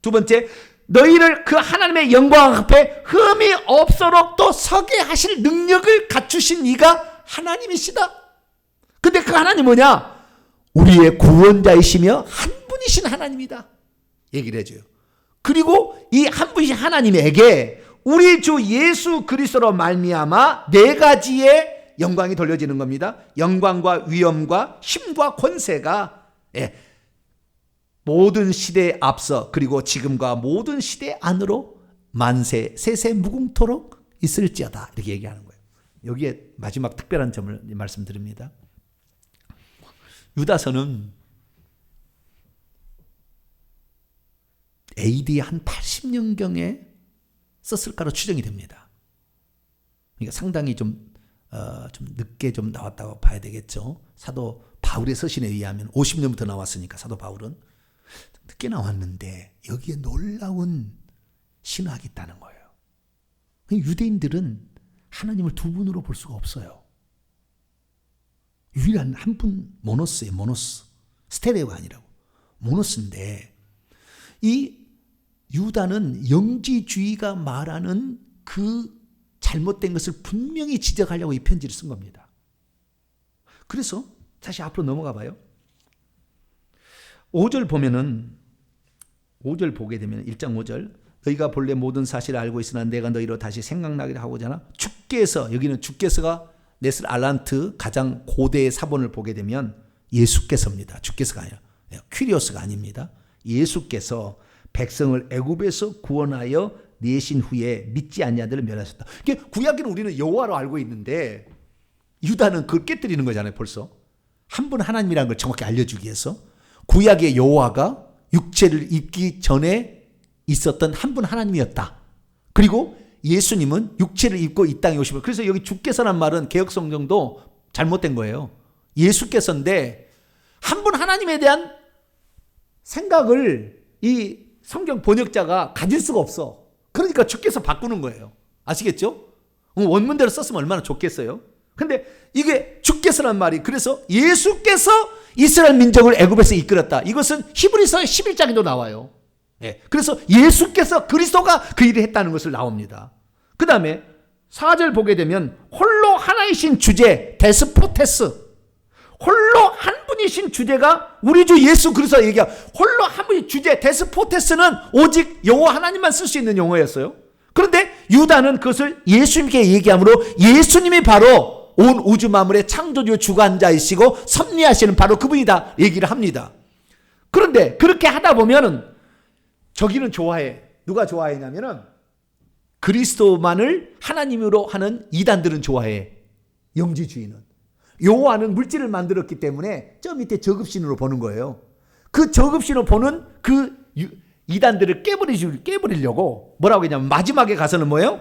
두 번째, 너희를 그 하나님의 영광 앞에 흠이 없도록 또 서게 하실 능력을 갖추신 이가 하나님이시다. 근데 그 하나님 뭐냐? 우리의 구원자이시며 한 분이신 하나님이다, 얘기를 해줘요. 그리고 이 한 분이신 하나님에게 우리 주 예수 그리스도로 말미암아 네 가지의 영광이 돌려지는 겁니다. 영광과 위엄과 힘과 권세가 모든 시대에 앞서 그리고 지금과 모든 시대 안으로 만세 세세 무궁토록 있을지어다, 이렇게 얘기하는 거예요. 여기에 마지막 특별한 점을 말씀드립니다. 유다서는 AD 한 80년경에 썼을까로 추정이 됩니다. 그러니까 상당히 좀 늦게 좀 나왔다고 봐야 되겠죠. 사도 바울의 서신에 의하면 50년부터 나왔으니까 사도 바울은 늦게 나왔는데 여기에 놀라운 신학이 있다는 거예요. 유대인들은 하나님을 두 분으로 볼 수가 없어요. 유일한 한 분 모노스예요. 모노스. 스테레오가 아니라고. 모노스인데 이 유다는 영지주의가 말하는 그 잘못된 것을 분명히 지적하려고 이 편지를 쓴 겁니다. 그래서 다시 앞으로 넘어가 봐요. 5절 보면은 5절 보게 되면 1장 5절 너희가 본래 모든 사실을 알고 있으나 내가 너희로 다시 생각나게 하고자 하나 주께서 여기는 주께서가 네슬 알란트 가장 고대의 사본을 보게 되면 예수께서입니다. 주께서가 아니라 퀴리오스가 아닙니다. 예수께서 백성을 애굽에서 구원하여 내신 후에 믿지 않는 자들을 멸하셨다. 구약에는 우리는 여호와로 알고 있는데 유다는 그걸 깨뜨리는 거잖아요. 벌써 한 분 하나님이라는 걸 정확히 알려주기 위해서 구약의 여호와가 육체를 입기 전에 있었던 한 분 하나님이었다. 그리고 예수님은 육체를 입고 이 땅에 오시고 그래서 여기 주께서란 말은 개역성경도 잘못된 거예요. 예수께서인데 한 분 하나님에 대한 생각을 이 성경 번역자가 가질 수가 없어. 그러니까 주께서 바꾸는 거예요. 아시겠죠? 원문대로 썼으면 얼마나 좋겠어요. 근데 이게 주께서란 말이 그래서 예수께서 이스라엘 민족을 애굽에서 이끌었다. 이것은 히브리서 11장에도 나와요. 네. 그래서 예수께서 그리스도가 그 일을 했다는 것을 나옵니다. 그 다음에 4절 보게 되면 홀로 하나이신 주제 데스포테스 홀로 한 분이신 주제가 우리 주 예수 그리스도 얘기야. 홀로 한 분이 주제 데스포테스는 오직 여호와 하나님만 쓸 수 있는 용어였어요. 그런데 유다는 그것을 예수님께 얘기하므로 예수님이 바로 온 우주 만물의 창조주 주관자이시고 섭리하시는 바로 그분이다 얘기를 합니다. 그런데 그렇게 하다 보면은 저기는 좋아해. 누가 좋아했냐면은 그리스도만을 하나님으로 하는 이단들은 좋아해. 영지주의는. 여호와는 물질을 만들었기 때문에 저 밑에 저급신으로 보는 거예요. 그 저급신으로 보는 그 이단들을 깨버리려고 뭐라고 했냐면 마지막에 가서는 뭐예요?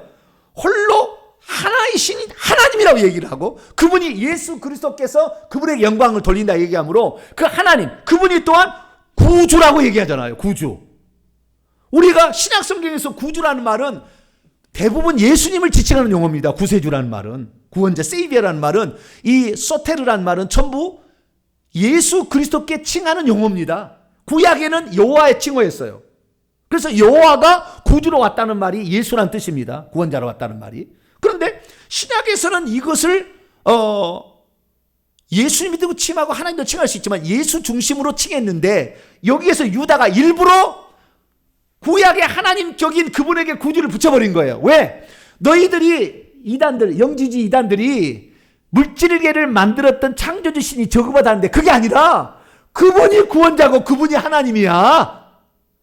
홀로 하나이신 하나님이라고 얘기를 하고 그분이 예수 그리스도께서 그분의 영광을 돌린다 얘기하므로 그 하나님 그분이 또한 구주라고 얘기하잖아요. 구주. 우리가 신약 성경에서 구주라는 말은 대부분 예수님을 지칭하는 용어입니다. 구세주라는 말은 구원자 세이비어라는 말은 이 소테르라는 말은 전부 예수 그리스도께 칭하는 용어입니다. 구약에는 여호와의 칭호였어요. 그래서 여호와가 구주로 왔다는 말이 예수라는 뜻입니다. 구원자로 왔다는 말이. 그런데 신약에서는 이것을 예수님도 칭하고 하나님도 칭할 수 있지만 예수 중심으로 칭했는데 여기에서 유다가 일부러 구약의 하나님적인 그분에게 구주를 붙여버린 거예요. 왜? 너희들이 이단들, 영지주의 이단들이 물질계를 만들었던 창조주 신이 저거보다는데 그게 아니라 그분이 구원자고 그분이 하나님이야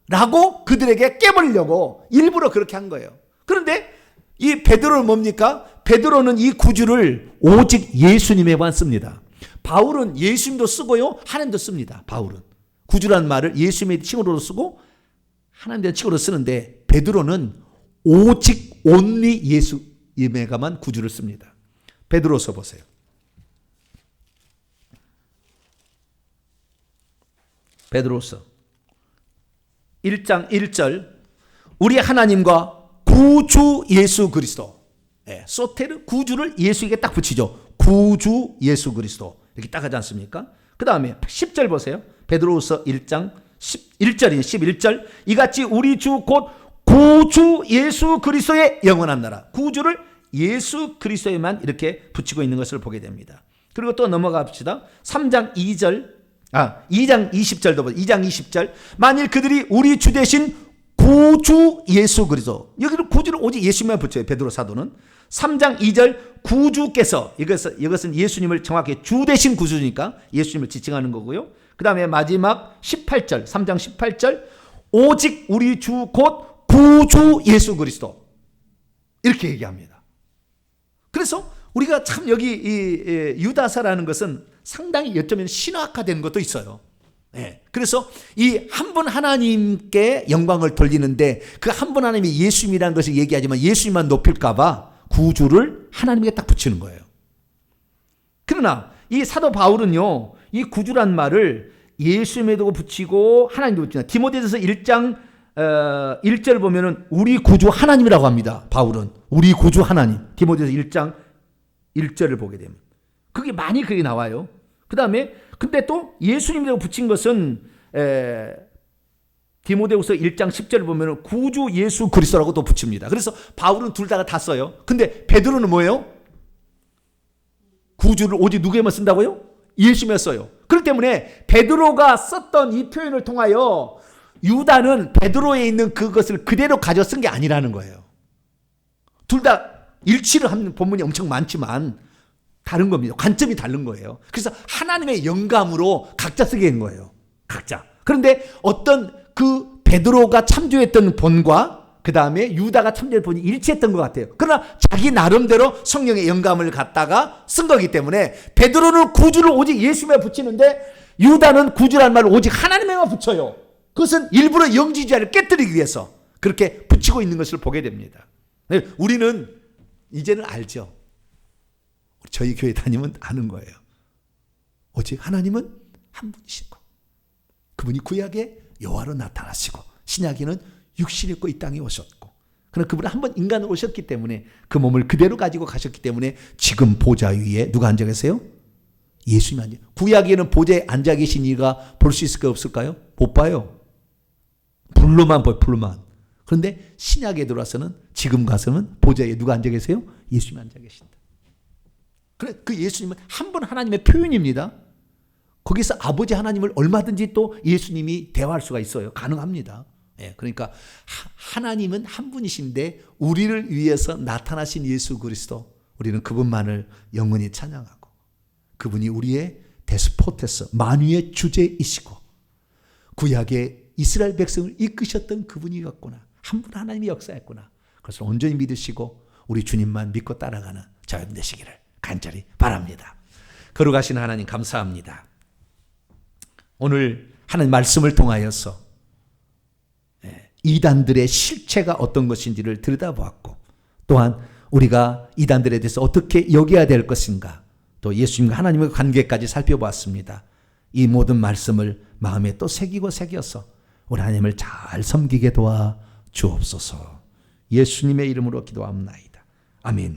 라고 그들에게 깨버리려고 일부러 그렇게 한 거예요. 그런데 이 베드로는 뭡니까? 베드로는 이 구주를 오직 예수님에만 씁니다. 바울은 예수님도 쓰고요 하나님도 씁니다. 바울은 구주라는 말을 예수님의 칭호로 쓰고 하나님의 칭호로 쓰는데 베드로는 오직 온리 예수님에게만 구주를 씁니다. 베드로서 보세요. 베드로서 1장 1절 우리 하나님과 구주 예수 그리스도 소테르 구주를 예수에게 딱 붙이죠. 구주 예수 그리스도 이렇게 딱 하지 않습니까? 그 다음에 10절 보세요. 베드로서 1장 11절이 11절 이같이 우리 주 곧 구주 예수 그리스도의 영원한 나라 구주를 예수 그리스도에만 이렇게 붙이고 있는 것을 보게 됩니다. 그리고 또 넘어가 봅시다. 2장 20절도 보세요. 2장 20절 만일 그들이 우리 주 대신 구주 예수 그리스도 여기는 구주를 오직 예수님만 붙여요. 베드로 사도는 3장 2절 구주께서 이것은 예수님을 정확히 주 대신 구주니까 예수님을 지칭하는 거고요. 그 다음에 마지막 18절 3장 18절 오직 우리 주 곧 구주 예수 그리스도 이렇게 얘기합니다. 그래서 우리가 참 여기 이 유다사라는 것은 상당히 어쩌면 신화화된 것도 있어요. 예. 그래서 이 한 분 하나님께 영광을 돌리는데 그 한 분 하나님이 예수님이라는 것을 얘기하지만 예수님만 높일까봐 구주를 하나님께 딱 붙이는 거예요. 그러나 이 사도 바울은요, 이 구주란 말을 예수님에도 붙이고 하나님도 붙이나. 디모데전서 1장 1절 보면은 우리 구주 하나님이라고 합니다. 바울은 우리 구주 하나님. 디모데전서 1장 1절을 보게 되면 그게 많이 그게 나와요. 그 다음에 근데 또 예수님이라고 붙인 것은 디모데후서 1장 10절을 보면 구주 예수 그리스도라고 또 붙입니다. 그래서 바울은 둘 다 써요. 근데 베드로는 뭐예요? 구주를 오직 누구에만 쓴다고요? 예수님에 써요. 그렇기 때문에 베드로가 썼던 이 표현을 통하여 유다는 베드로에 있는 그것을 그대로 가져 쓴 게 아니라는 거예요. 둘 다 일치를 하는 본문이 엄청 많지만 다른 겁니다. 관점이 다른 거예요. 그래서 하나님의 영감으로 각자 쓰게 된 거예요. 각자. 그런데 어떤 그 베드로가 참조했던 본과 그 다음에 유다가 참조했던 본이 일치했던 것 같아요. 그러나 자기 나름대로 성령의 영감을 갖다가 쓴 거기 때문에 베드로는 구주를 오직 예수님에 붙이는데 유다는 구주라는 말을 오직 하나님에만 붙여요. 그것은 일부러 영지주의를 깨뜨리기 위해서 그렇게 붙이고 있는 것을 보게 됩니다. 우리는 이제는 알죠. 저희 교회 다니면 아는 거예요. 오직 하나님은 한 분이시고 그분이 구약에 여호와로 나타나시고 신약에는 육신이 있고 이 땅에 오셨고 그러나 그분은 한 번 인간으로 오셨기 때문에 그 몸을 그대로 가지고 가셨기 때문에 지금 보좌 위에 누가 앉아 계세요? 예수님이 앉아. 구약에는 보좌에 앉아 계신 이가 볼 수 있을까요? 없을까요? 못 봐요. 불로만 봐요. 불로만. 그런데 신약에 들어와서는 지금 가서는 보좌에 누가 앉아 계세요? 예수님이 앉아 계신다. 그래, 그 예수님은 한 분 하나님의 표현입니다. 거기서 아버지 하나님을 얼마든지 또 예수님이 대화할 수가 있어요. 가능합니다. 예, 그러니까 하나님은 한 분이신데 우리를 위해서 나타나신 예수 그리스도, 우리는 그분만을 영원히 찬양하고 그분이 우리의 데스포테스, 만유의 주제이시고 구약의 이스라엘 백성을 이끄셨던 그분이었구나. 한 분 하나님이 역사했구나. 그래서 온전히 믿으시고 우리 주님만 믿고 따라가는 저희들 되시기를 간절히 바랍니다. 거룩하신 하나님 감사합니다. 오늘 하나님 말씀을 통하여서 이단들의 실체가 어떤 것인지를 들여다보았고 또한 우리가 이단들에 대해서 어떻게 여겨야 될 것인가 또 예수님과 하나님의 관계까지 살펴보았습니다. 이 모든 말씀을 마음에 또 새겨서 우리 하나님을 잘 섬기게 도와 주옵소서. 예수님의 이름으로 기도합니다. 아멘.